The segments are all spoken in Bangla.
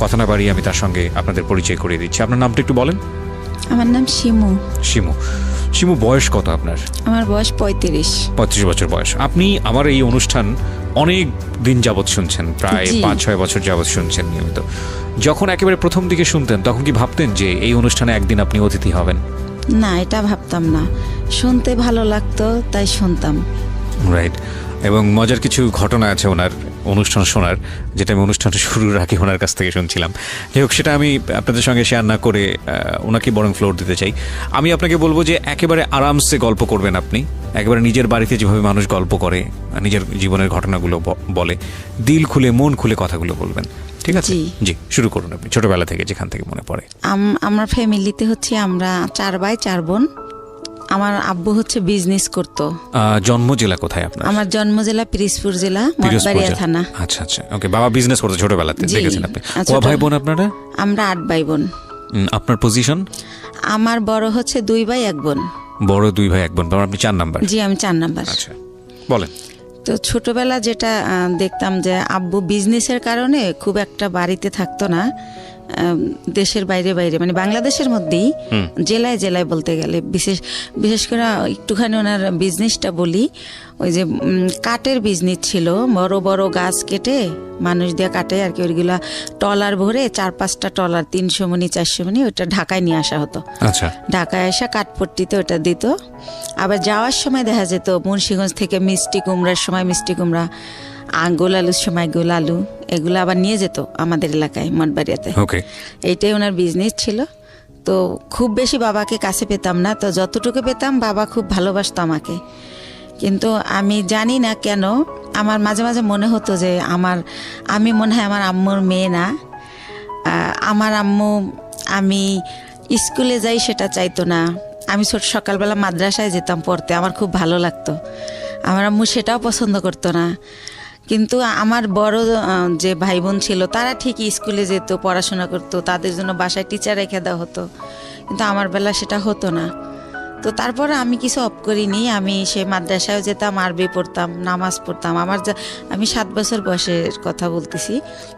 কথা না বাড়িয়ে আমি তার সঙ্গে আপনাদের পরিচয় করিয়ে দিচ্ছি। আপনার নামটা একটু বলেন। আমার নাম শিমু। শিমু। শিমু, বয়স কত আপনার? আমার বয়স 35। 35 বছর বয়স। আপনি আমার এই অনুষ্ঠান অনেক দিন যাবৎ শুনছেন, প্রায় 5-6 বছর যাবৎ শুনছেন নিয়মিত। যখন একেবারে প্রথম দিকে শুনতেন তখন কি ভাবতেন যে এই অনুষ্ঠানে একদিন আপনি অতিথি হবেন? না, এটা ভাবতাম না, শুনতে ভালো লাগতো তাই শুনতাম। রাইট। এবং মজার কিছু ঘটনা আছে ওনার অনুষ্ঠান শোনার, যেটা আমি অনুষ্ঠানটা শুরুর আগে ওনার কাছ থেকে শুনছিলাম। যাই হোক, সেটা আমি আপনাদের সঙ্গে শেয়ার না করে ওনাকে বরং ফ্লোর দিতে চাই। আমি আপনাকে বলবো যে একেবারে আরামসে গল্প করবেন আপনি, একেবারে নিজের বাড়িতে যেভাবে মানুষ গল্প করে, নিজের জীবনের ঘটনাগুলো বলে, দিল খুলে মন খুলে কথাগুলো বলবেন, ঠিক আছে? জি, শুরু করুন আপনি, ছোটবেলা থেকে যেখান থেকে মনে পড়ে। আমার ফ্যামিলিতে হচ্ছে আমরা 4 ভাই 4 বোন। আমার আব্বু হচ্ছে বিজনেস করতো। জন্ম জেলা কোথায় আপনার? আমার জন্ম জেলা পিরোজপুর জেলা, মঠবাড়িয়া থানা। আচ্ছা আচ্ছা, ওকে। বাবা বিজনেস করতো ছোটবেলাতে, দেখেছেন আপনি। ক ভাই বোন আপনারা? আমরা 8 ভাই বোন। আপনার পজিশন? আমার বড় হচ্ছে 2 ভাই 1 বোন। বড় 2 ভাই 1 বোন, আপনি 4 নাম্বার? জি, আমি 4 নাম্বার। আচ্ছা, বলেন। তো ছোটবেলা যেটা দেখতাম যে আব্বু বিজনেসের কারণে খুব একটা বাড়িতে থাকতো না, দেশের বাইরে বাইরে, মানে বাংলাদেশের মধ্যেই জেলায় জেলায় বলতে গেলে, বিশেষ করে একটুখানি ওনার বিজনেসটা বলি। ওই যে কাঠের বিজনেস ছিল, বড় বড় গাছ কেটে মানুষ দিয়ে কাটে আর কি, ওইগুলা টলার ভরে 4-5টা টলার 300 মণি 400 মণি ওইটা ঢাকায় নিয়ে আসা হতো। আচ্ছা। ঢাকায় আসা কাঠপট্টিতে ওটা দিত। আবার যাওয়ার সময় দেখা যেত মুন্সিগঞ্জ থেকে মিষ্টি কুমড়ার সময় মিষ্টি কুমড়া, গোল আলুর সময় গোল আলু, এগুলো আবার নিয়ে যেত আমাদের এলাকায় মঠবাড়িয়াতে। এইটাই ওনার বিজনেস ছিল। তো খুব বেশি বাবাকে কাছে পেতাম না, তো যতটুকু পেতাম বাবা খুব ভালোবাসতো আমাকে। কিন্তু আমি জানি না কেন আমার মাঝে মাঝে মনে হতো যে আমি মনে হয় আমার আম্মুর মেয়ে না। আমার আম্মু আমি স্কুলে যাই সেটা চাইতো না। আমি সকালবেলা মাদ্রাসায় যেতাম পড়তে, আমার খুব ভালো লাগতো। আমার আম্মু সেটাও পছন্দ করতো না। কিন্তু আমার বড় যে ভাই বোন ছিল তারা ঠিকই স্কুলে যেত, পড়াশোনা করতো, তাদের জন্য বাসায় টিচার রেখে দেওয়া হতো। কিন্তু আমার বেলা সেটা হতো না। তো তারপরে আমি কিছু অফ করিনি, আমি সে মাদ্রাসায় যেতাম, আরবি পড়তাম, নামাজ পড়তাম। আমি 7 বছর বয়সের কথা বলতেছি,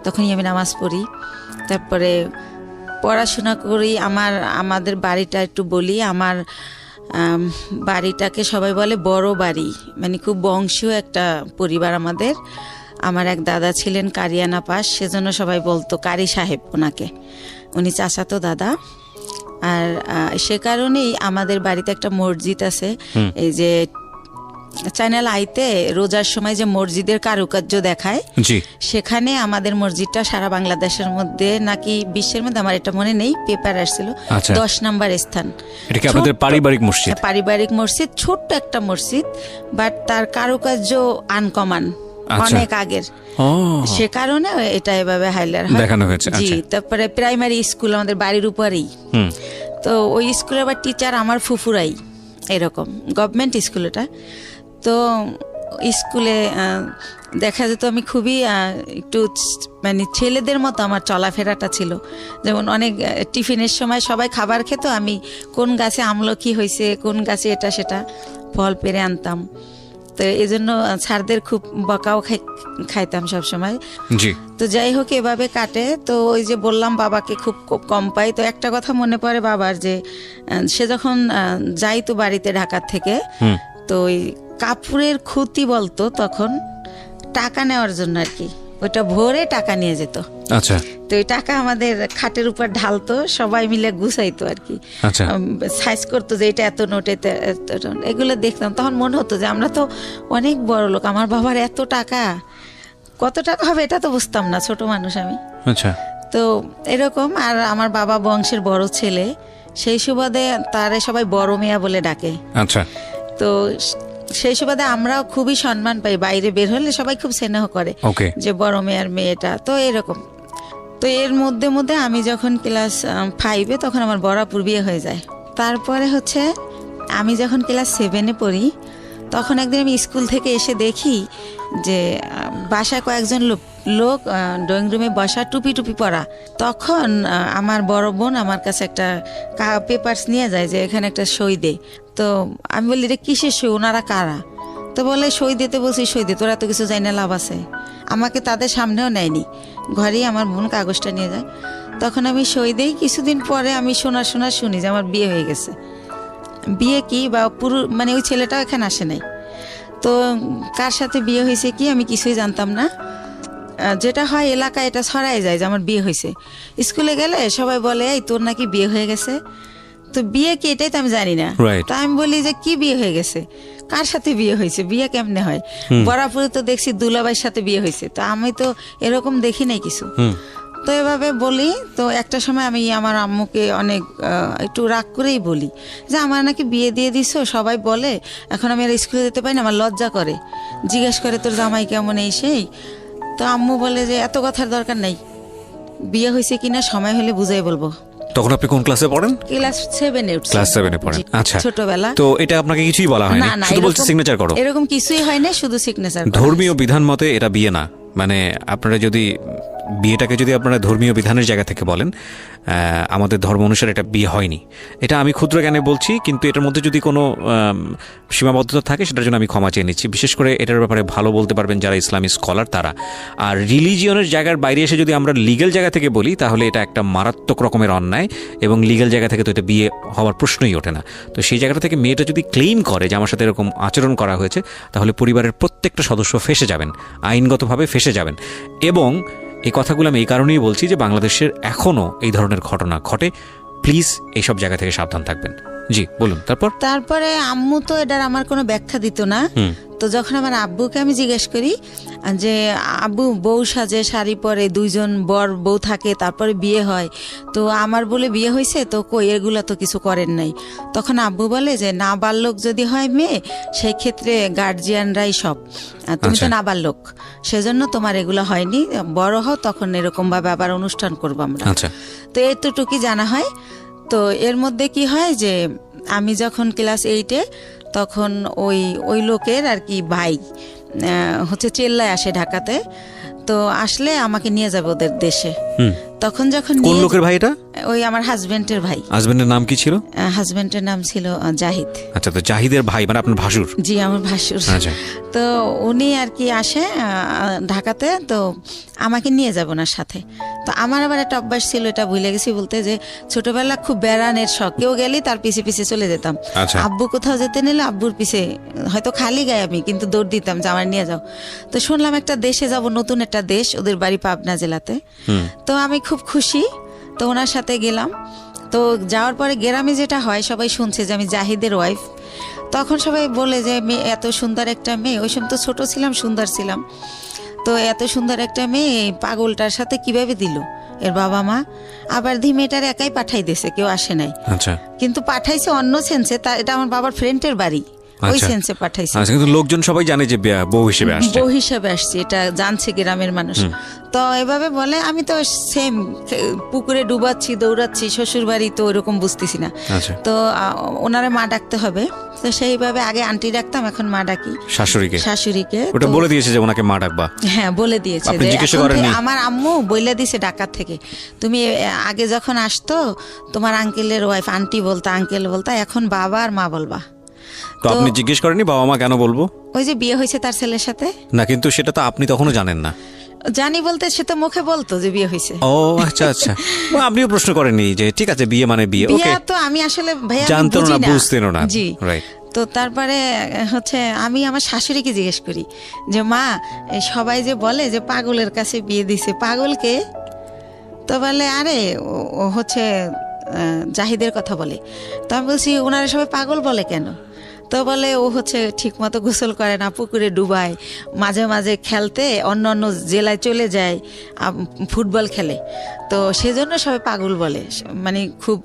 তখনই আমি নামাজ পড়ি। তারপরে পড়াশোনা করি। আমাদের বাড়িটা একটু বলি, আমার বাড়িটাকে সবাই বলে বড় বাড়ি, মানে খুব বংশীয় একটা পরিবার আমাদের। আমার এক দাদা ছিলেন কারিয়ানা পাস, সেজন্য সবাই বলতো কারি সাহেব ওনাকে, উনি চাচাতো দাদা। আর সে কারণেই আমাদের বাড়িতে একটা মসজিদ আছে। এই যে চ্যানেল আইতে রোজার সময় যে মসজিদের কারুকার্য দেখায়, সেখানে আমাদের মসজিদটা সারা বাংলাদেশের মধ্যে নাকি বিশ্বের মধ্যে, আমার এটা মনে নেই, পেপার আসছিল 10 নম্বর স্থান। এটা কি আপনাদের পারিবারিক মসজিদ? পারিবারিক মসজিদ, ছোট্ট একটা মসজিদ, বাট তার কারুকার্য আনকমন, অনেক আগের। সে কারণে এটা এভাবে হাইলাইট দেখানো হয়েছে। জি। তারপরে প্রাইমারি স্কুল আমাদের বাড়ির উপরেই। তো ওই স্কুলে আবার টিচার আমার ফুফুরাই, এরকম গভর্নমেন্ট স্কুল এটা। তো স্কুলে দেখা যেত আমি খুবই একটু মানে ছেলেদের মতো আমার চলাফেরাটা ছিল। যেমন অনেক টিফিনের সময় সবাই খাবার খেত, আমি কোন গাছে আমলকি হয়েছে, কোন গাছে এটা সেটা ফল পেরে আনতাম। তো এই জন্য স্যারদের খুব বকাও খাইতাম সবসময়। তো যাই হোক, এভাবে কাটে। তো ওই যে বললাম বাবাকে খুব কম পাই। তো একটা কথা মনে পড়ে বাবার, যে সে যখন যাইতো বাড়িতে ঢাকার থেকে, তো ওই কাপড়ের খুঁতি বলতো তখন, টাকা নেওয়ার জন্য আর কি, ওইটা ভরে টাকা নিয়ে যেত। আচ্ছা। তো ওই টাকা আমাদের খাটের উপর ঢালতো, সবাই মিলে গুছাইতো আর কি, সাইজ করতো যে এটা এত নোট, এগুলো দেখতাম। তখন মনে হতো যে আমরা তো অনেক বড় লোক, আমার বাবার এত টাকা, কত টাকা হবে এটা তো বুঝতাম না, ছোট মানুষ আমি। আচ্ছা। তো এরকম। আর আমার বাবা বংশের বড় ছেলে, সেই সুবাদে তারে সবাই বড় মিয়া বলে ডাকে। আচ্ছা। তো সেই সুবাদে আমরাও খুবই সম্মান পাই, বাইরে বের হলে সবাই খুব স্নেহ করে যে বড় মেয়ের মেয়েটা। তো এরকম। তো এর মধ্যে মধ্যে আমি যখন ক্লাস 5-এ, তখন আমার বরাপুর বিয়ে হয়ে যায়। তারপরে হচ্ছে আমি যখন ক্লাস 7-এ পড়ি, তখন একদিন আমি স্কুল থেকে এসে দেখি যে বাসায় কয়েকজন লোক ড্রয়িং রুমে বসা, টুপি পরা। তখন আমার বড় বোন আমার কাছে একটা পেপারস নিয়ে যায় যে এখানে একটা সই দে। তো আমি বলি রে কিসের সই, ওনারা কারা? তো বলে সই দিতে বলছি, সই দে, তোরা তো কিছু জানি না, লাভ আছে। আমাকে তাদের সামনেও নেয়নি, ঘরেই আমার বোন কাগজটা নিয়ে যায়, তখন আমি সই দিই। কিছুদিন পরে আমি শুনি যে আমার বিয়ে হয়ে গেছে। বিয়ে কি বা পুরো মানে ওই ছেলেটাও এখানে আসে নাই, তো কার সাথে বিয়ে হয়েছে কি আমি কিছুই জানতাম না। যেটা হয় এলাকায় এটা ছড়াই যায় যে আমার বিয়ে হয়েছে। স্কুলে গেলে সবাই বলে এই তোর নাকি বিয়ে হয়ে গেছে, তো বিয়ে কি এটাই তো আমি জানি না। Right. তো আমি বলি যে কি বিয়ে হয়ে গেছে, কার সাথে বিয়ে হয়েছে, বিয়ে কেমনে হয়? বরাপুরে তো দেখছি দুলাভাইয়ের সাথে বিয়ে হয়েছে, তো আমি তো এরকম দেখি নাই কিছু। তো এভাবে বলি, তো একটা সময় আমি আমার আম্মুকে অনেক একটু রাগ করেই বলি যে আমার নাকি বিয়ে দিয়ে দিছো, সবাই বলে এখন আমি আর স্কুলে যেতে পারি না, আমার লজ্জা করে, জিজ্ঞেস করে তোর জামাই কেমন এই সেই। তো আম্মু বলে যে এত কথার দরকার নেই, বিয়ে হয়েছে কিনা সময় হলে বুঝাই বলবো। তখন আপনি কোন ক্লাসে পড়েন? ক্লাস 7-এ উঠছি। ক্লাস 7-এ পড়েন। আচ্ছা, ছোটবেলা। তো এটা আপনাকে কিছুই বলা হয়নি, না না, শুধু বলছে সিগনেচার করো? এরকম কিছুই হয় না, শুধু সিগনেচার। ধর্মীয় বিধান মতে এটা বিয়ে না, মানে আপনারা যদি বিয়েটাকে যদি আপনারা ধর্মীয় বিধানের জায়গা থেকে বলেন, আমাদের ধর্ম অনুসারে এটা বিয়ে হয়নি। এটা আমি ক্ষুদ্র জ্ঞানে বলছি, কিন্তু এটার মধ্যে যদি কোনো সীমাবদ্ধতা থাকে সেটার জন্য আমি ক্ষমা চেয়ে নিচ্ছি। বিশেষ করে এটার ব্যাপারে ভালো বলতে পারবেন যারা ইসলামী স্কলার তারা। আর রিলিজিয়নের জায়গার বাইরে এসে যদি আমরা লিগ্যাল জায়গা থেকে বলি তাহলে এটা একটা মারাত্মক রকমের অন্যায়, এবং লিগ্যাল জায়গা থেকে তো এটা বিয়ে হওয়ার প্রশ্নই ওঠে না। তো সেই জায়গাটা থেকে মেয়েটা যদি ক্লেইম করে যে আমার সাথে এরকম আচরণ করা হয়েছে, তাহলে পরিবারের প্রত্যেকটা সদস্য ফেঁসে যাবেন, আইনগতভাবে ফেঁসে যাবেন। এবং এই কথাগুলো আমি এই কারণেই বলছি যে বাংলাদেশের এখনও এই ধরনের ঘটনা ঘটে। প্লিজ এইসব জায়গা থেকে সাবধান থাকবেন। জি বলুন। তারপরে আম্মু তো এটার আমার কোনো ব্যাখ্যা দিত না। তো যখন আমার আব্বুকে আমি জিজ্ঞেস করি যে আব্বু বউ সাজে, শাড়ি পরে, দুইজন বর বউ থাকে, তারপরে বিয়ে হয়, তো আমার বলে বিয়ে হয়েছে, তো কই এগুলো তো কিছু করেন নাই। তখন আব্বু বলে যে নাবালক যদি হয় মেয়ে, সেই ক্ষেত্রে গার্জিয়ানরাই সব, তুমি তো নাবালক, সেজন্য তোমার এগুলো হয়নি, বড় হও তখন এরকম ভাবে আবার অনুষ্ঠান করবো আমরা। তো এতটুকুই জানা হয়। তো এর মধ্যে কি হয় যে আমি যখন ক্লাস 8-এ, তখন ওই লোকের আর কি ভাই হচ্ছে চেল্লায় আসে ঢাকাতে, তো আসলে আমাকে নিয়ে যাবে ওদের দেশে। তখন যখন কোন লোকের ভাই এটা? ওই আমার হাজবেন্ডের ভাই। হাজবেন্ডের নাম কি ছিল? হাজবেন্ডের নাম ছিল জাহিদ। আচ্ছা, তো জাহিদের ভাই মানে আপনার ভাসুর? জি, আমার ভাসুর। আচ্ছা। তো উনি আর কি আসে ঢাকাতে, তো আমাকে নিয়ে যাব না সাথে। তো আমার আবার একটা অভ্যাস ছিল, এটা ভুলে গেছি বলতে, যে ছোটবেলা খুব বেড়ানের শখ, কেউ গেলেই তার পিছে পিছে চলে যেতাম। আব্বু কোথাও যেতে নিলে আব্বুর পিছে, হয়তো খালি গায়ে আমি, কিন্তু দৌড় দিতাম যে আমার নিয়ে যাও। তো শুনলাম একটা দেশে যাব, নতুন একটা দেশ, ওদের বাড়ি পাবনা জেলাতে। তো আমি খুব খুশি, তো ওনার সাথে গেলাম। তো যাওয়ার পরে গ্রামে যেটা হয়, সবাই শুনছে যে আমি জাহিদের ওয়াইফ। তখন সবাই বলে যে মেয়ে, এত সুন্দর একটা মেয়ে, ওই সময় তো ছোট ছিলাম, সুন্দর ছিলাম, তো এত সুন্দর একটা মেয়ে পাগলটার সাথে কিভাবে দিল এর বাবা মা। আবার মেয়েটার একাই পাঠাই দিয়েছে, কেউ আসে নাই। আচ্ছা। কিন্তু পাঠাইছে অন্য সেন্সে, এটা আমার বাবার ফ্রেন্ডের বাড়ি, ওই সেন্সে পাঠাইছে। কিন্তু লোকজন সবাই জানে যে বউ হিসেবে আসছে, এটা জানছে গ্রামের মানুষ। তো এভাবে বলে, আমি তো সেম পুকুরে ডুবাচ্ছি, দৌড়াচ্ছি, শ্বশুর বাড়ি, তো ওইরকম বুঝতেছি না। তো ওনারে মা ডাকতে হবে, তো সেইভাবে আগে আন্টি ডাকতাম, এখন মা ডাকি শাশুড়িকে। ওটা বলে দিয়েছে যে ওনাকে মা ডাকবা? হ্যাঁ, বলে দিয়েছে। আমার আম্মু বলে দিয়েছে ঢাকা থেকে, তুমি আগে যখন আসতো তোমার আঙ্কেলের ওয়াইফ আন্টি বলতা, আঙ্কেল বলতা, এখন বাবা আর মা বলবা। তো আপনি জিজ্ঞেস করেননি বাবা মা কেন বলবো? ওই যে বিয়ে হয়েছে তার ছেলের সাথে। না, কিন্তু সেটা তো আপনি তখনও জানেন না। জানি বলতে, সে তো মুখে বলতো যে বিয়ে হয়েছে। ও আচ্ছা আচ্ছা। আপনিও প্রশ্ন করেননি যে ঠিক আছে বিয়ে মানে বিয়ে? ওকে, তো আমি আসলে ভাইয়া জানতো না, বুঝতেন না। জি, রাইট। তো তারপরে হচ্ছে আমি আমার শাশুড়িকে জিজ্ঞেস করি যে মা, সবাই যে বলে যে পাগলের কাছে বিয়ে দিছে, পাগলকে? তো বলে আরে ও হচ্ছে জাহিদের কথা বলে। তো আমি বলছি ওনারা সবাই পাগল বলে কেন? তো বলে ও হচ্ছে ঠিক মতো গোসল করে না, পুকুরে ডুবায়, মাঝে মাঝে খেলতে অন্য অন্য জেলায় চলে যায়, ফুটবল খেলে, তো সেজন্য সবাই পাগল বলে, মানে খুব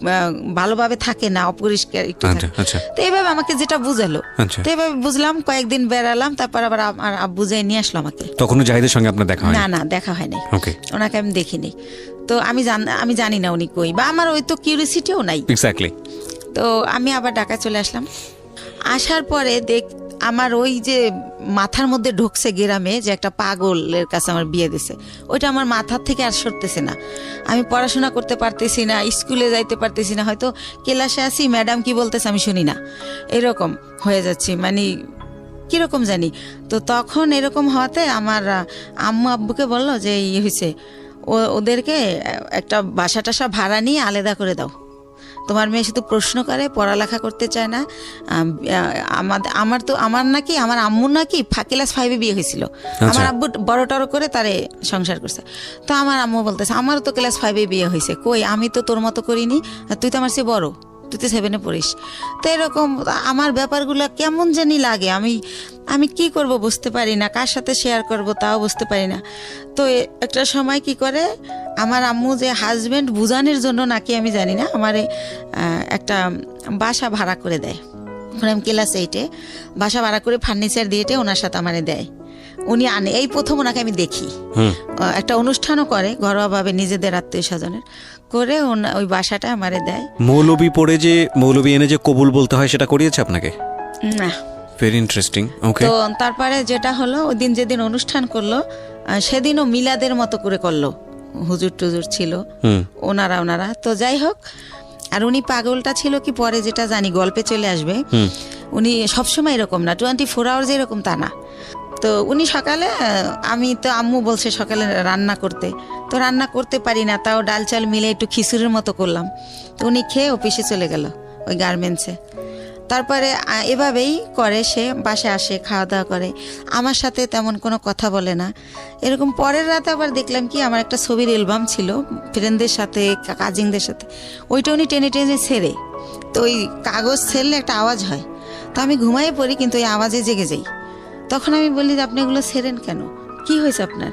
ভালোভাবে থাকে না, অপরিষ্কার একটু থাকে। তো এইভাবে আমাকে যেটা বুঝালো, তো এইভাবে বুঝলাম, কয়েকদিন বেড়ালাম, তারপর আবার আমার আব্বু যাই নিয়ে আসলো আমাকে। তখনও জাহিদের সঙ্গে আপনার দেখা হয়? না, দেখা হয়নি, ওনাকে আমি দেখিনি। তো আমি জানি না উনি কই, বা আমার ওই তো কিউরিসিটিও নাই। এক্স্যাক্টলি। তো আমি আবার ঢাকা চলে আসলাম। আসার পরে আমার ওই যে মাথার মধ্যে ঢুকছে গ্রামে যে একটা পাগলের কাছে আমার বিয়ে দিছে, ওইটা আমার মাথার থেকে আর সরতেছে না। আমি পড়াশোনা করতে পারতেছি না, স্কুলে যাইতে পারতেছি না, হয়তো ক্লাসে আসি ম্যাডাম কি বলতেছে আমি শুনি না, এরকম হয়ে যাচ্ছি, মানে কিরকম জানি। তো তখন এরকম হওয়াতে আমার আম্মু আব্বুকে বললো যে ইয়ে হয়েছে, ওদেরকে একটা বাসা টাসা ভাড়া নিয়ে আলাদা করে দাও। তোমার মেয়ে শুধু প্রশ্ন করে, পড়ালেখা করতে চায় না। আমার নাকি আমার আম্মুর নাকি ক্লাস 5-এ বিয়ে হয়েছিল, আমার আব্বু বড় টড় করে তারে সংসার করছে। তো আমার আম্মু বলতেছে আমারও তো ক্লাস 5-এ বিয়ে হয়েছে, কই আমি তো তোর মতো করিনি, তুই তো আমার চেয়ে বড়, তুই তো 7-এ পড়িস। তো এরকম আমার ব্যাপারগুলো কেমন জানি লাগে, আমি কি করব বুঝতে পারি না, কার সাথে শেয়ার করব তাও বুঝতে পারি না। তো একটা সময় কি করে আমার আম্মু যে হাজবেন্ড বুঝানোর জন্য নাকি আমি জানি না আমার একটা বাসা ভাড়া করে দেয়। আমি ক্লাস 8-এ বাসা ভাড়া করে ফার্নিচার দিয়ে ওনার সাথে আমারে দেয়, উনি আনে। এই প্রথম ওনাকে আমি দেখি, একটা অনুষ্ঠানও করে ঘরোয়াভাবে নিজেদের আত্মীয় স্বজনের করে, ওই বাসাটা আমারে দেয়। মৌলবি পড়ে যে মৌলবি এনে যে কবুল বলতে হয় সেটা করিয়েছে আপনাকে? না। Very interesting. ওকে। তো তারপরে যেটা হলো, ওই দিন যেদিন অনুষ্ঠান করলো সেদিনও মিলাদের মতো করে করলো, হুজুর টুজুর ছিল ওনারা। তো যাই হোক, আর উনি পাগলটা ছিল কি পরে যেটা জানি গল্পে চলে আসবে, উনি সবসময় এরকম না, 24 আওয়ার্স এরকম তা না। তো উনি সকালে, আমি তো আম্মু বলছে সকালে রান্না করতে, তো রান্না করতে পারি না, তাও ডাল চাল মিলে একটু খিচুড়ির মতো করলাম। তো উনি খেয়ে অফিসে চলে গেল ওই গার্মেন্টসে। তারপরে এভাবেই করে, সে বাসায় আসে, খাওয়া দাওয়া করে, আমার সাথে তেমন কোনো কথা বলে না। এরকম পরের রাতে আবার দেখলাম কি আমার একটা ছবির অ্যালবাম ছিল ফ্রেন্ডদের সাথে, কাজিনদের সাথে, ওইটা উনি টেনে টেনে ছেড়ে, তো ওই কাগজ ছেড়লে একটা আওয়াজ হয়, তো আমি ঘুমাই পড়ি কিন্তু ওই আওয়াজে জেগে যাই। তখন আমি বলি যে আপনি এগুলো ছেড়েন কেন, কি হয়েছে আপনার?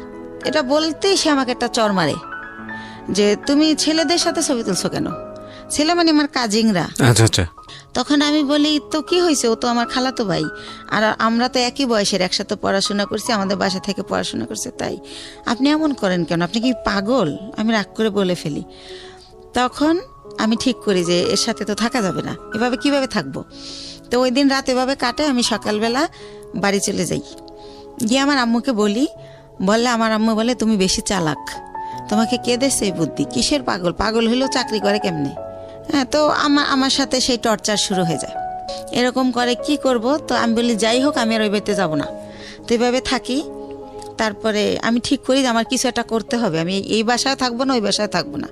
এটা বলতেই সে আমাকে একটা চর মারে যে তুমি ছেলেদের সাথে ছবি তুলছো কেন? ছেলে মানে আমার কাজিনরা। আচ্ছা আচ্ছা। তখন আমি বলি তো কি হয়েছে, ও তো আমার খালাতো ভাই, আর আমরা তো একই বয়সের, একসাথে পড়াশোনা করছি, আমাদের বাসা থেকে পড়াশোনা করছে, তাই আপনি এমন করেন কেন, আপনি কি পাগল? আমি রাগ করে বলে ফেলি। তখন আমি ঠিক করি যে এর সাথে তো থাকা যাবে না, এভাবে কিভাবে থাকবো। তো ওই দিন রাত এভাবে কাটে, আমি সকালবেলা বাড়ি চলে যাই, গিয়ে আমার আম্মুকে বললে আমার আম্মু বলে তুমি বেশি চালাক, তোমাকে কে দেছে এই বুদ্ধি, কিসের পাগল, পাগল হলেও চাকরি করে কেমনে? হ্যাঁ, তো আমার সাথে সেই টর্চার শুরু হয়ে যায়, এরকম করে কি করব। তো আমি বলি যাই হোক আমি আর ওই বাড়িতে যাবো না, তো এইভাবে থাকি। তারপরে আমি ঠিক করি যে আমার কিছু একটা করতে হবে, আমি এই বাসায় থাকবো না, ওই বাসায় থাকবো না।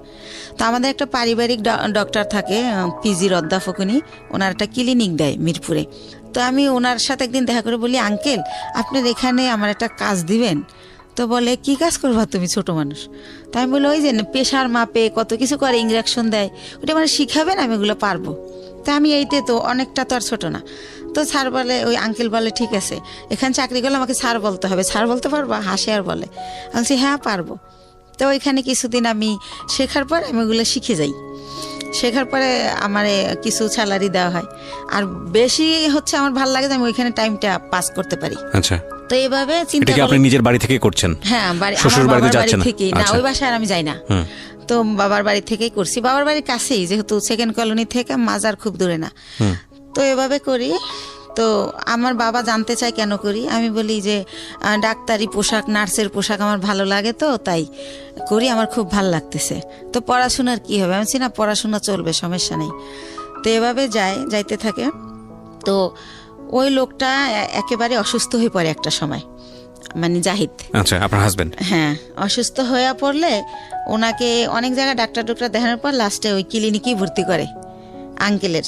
তো আমাদের একটা পারিবারিক ডক্টর থাকে, পিজির অধ্যাপক, উনি ওনার একটা ক্লিনিক দেয় মিরপুরে। তো আমি ওনার সাথে একদিন দেখা করে বলি আঙ্কেল আপনার এখানে আমার একটা কাজ দিবেন? তো বলে কি কাজ করবা তুমি, ছোট মানুষ? তো আমি বলি ওই যে প্রেশার মাপে কত কিছু করে, ইঞ্জেকশন দেয়, ওটা মানে শিখাবেন, আমি ওগুলো পারবো। তা আমি এইতে তো অনেকটা তো আর ছোট না। তো স্যার বলে, ওই আঙ্কেল বলে ঠিক আছে, এখানে চাকরি করলে আমাকে স্যার বলতে হবে, স্যার বলতে পারবা? হাসে আর বলে। আমি বলছি হ্যাঁ পারবো। তো ওইখানে কিছুদিন আমি শেখার পর আমি ওগুলো শিখে যাই, শেখার পরে আমার কিছু স্যালারি দেওয়া হয়, আর বেশি হচ্ছে আমার ভালো লাগে যে আমি ওইখানে টাইমটা পাস করতে পারি। আচ্ছা। তো এইভাবে চিন্তা এটা কি আপনি নিজের বাড়ি থেকে করছেন? হ্যাঁ, শ্বশুর বাড়িতে যাচ্ছেন না? থেকে না, ওই বাসায় আর আমি যাই না। তো বাবার বাড়ি থেকেই করছি, বাবার বাড়ির কাছেই, যেহেতু সেকেন্ড কলোনি থেকে মাজার খুব দূরে না। তো এভাবে করি। তো আমার বাবা জানতে চায় কেন করি, আমি বলি যে ডাক্তারি পোশাক, নার্সের পোশাক আমার ভালো লাগে, তো তাই করি, আমার খুব ভালো লাগতেছে। তো পড়াশোনার কি হবে, আমি না পড়াশোনা চলবে, সমস্যা নেই। তো এভাবে যাইতে থাকে। তো ওই লোকটা একেবারে অসুস্থ হয়ে পড়ে একটা সময়, মানে জাহিদ। আচ্ছা, আপনার হাজবেন্ড? হ্যাঁ, অসুস্থ হয়ে পড়লে ওনাকে অনেক জায়গায় ডাক্তার দেখানোর পর লাস্টে ওই ক্লিনিকেই ভর্তি করে। আঙ্কেলের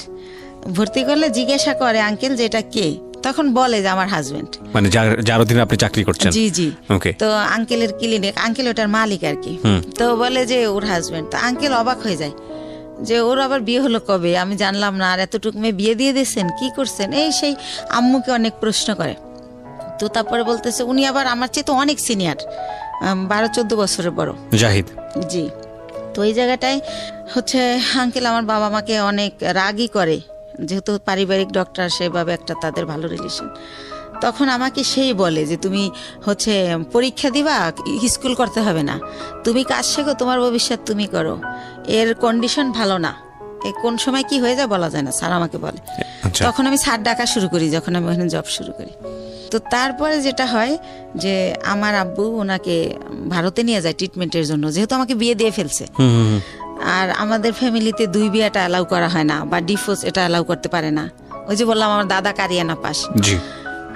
ভর্তি করলে জিজ্ঞাসা করে আঙ্কেল যে এটা কে, তখন বলে যে আমার হাজবেন্ড, মানে যার অধীনে আপনি চাকরি করছেন। জি জি। ওকে। তো আঙ্কেলের ক্লিনিক, আঙ্কেল ওটার মালিক আর কি। তো বলে যে ওর হাজবেন্ড। তো আঙ্কেল অবাক হয়ে যায় যে ওর আবার বিয়ে হলো কবে, আমি জানলাম না, আর এতটুকু মেয়ে বিয়ে দিয়ে দিয়েছেন, কি করছেন, এই সেই আম্মুকে অনেক প্রশ্ন করে। তো তারপরে বলতেছে উনি আবার আমার চেয়ে তো অনেক সিনিয়র, 12-14 বছরের বড়, জাহিদ। জি। তো এই জায়গাটায় হচ্ছে আঙ্কেল আমার বাবা মাকে অনেক রাগই করে, যেহেতু পারিবারিক ডক্টর, সেভাবে একটা তাদের ভালো রিলেশন। তখন আমাকে সেই বলে যে তুমি হচ্ছে পরীক্ষা দিবা, স্কুল করতে হবে না, তুমি কাজ শেখো, তোমার ভবিষ্যৎ তুমি করো, এর কন্ডিশন ভালো না, কোন সময় কি হয়ে যায় বলা যায় না, স্যার আমাকে বলে। তখন আমি স্যার ডাকা শুরু করি যখন আমি ওখানে জব শুরু করি। তো তারপরে যেটা হয় যে আমার আব্বু ওনাকে ভারতে নিয়ে যায় ট্রিটমেন্টের জন্য, যেহেতু আমাকে বিয়ে দিয়ে ফেলছে। আর আমাদের ফ্যামিলিতে 2 বিয়েটা অ্যালাউ করা হয় না, বা ডিভোর্স এটা অ্যালাউ করতে পারে না। ওই যে বললাম আমার দাদা কারিয়ানা পাস।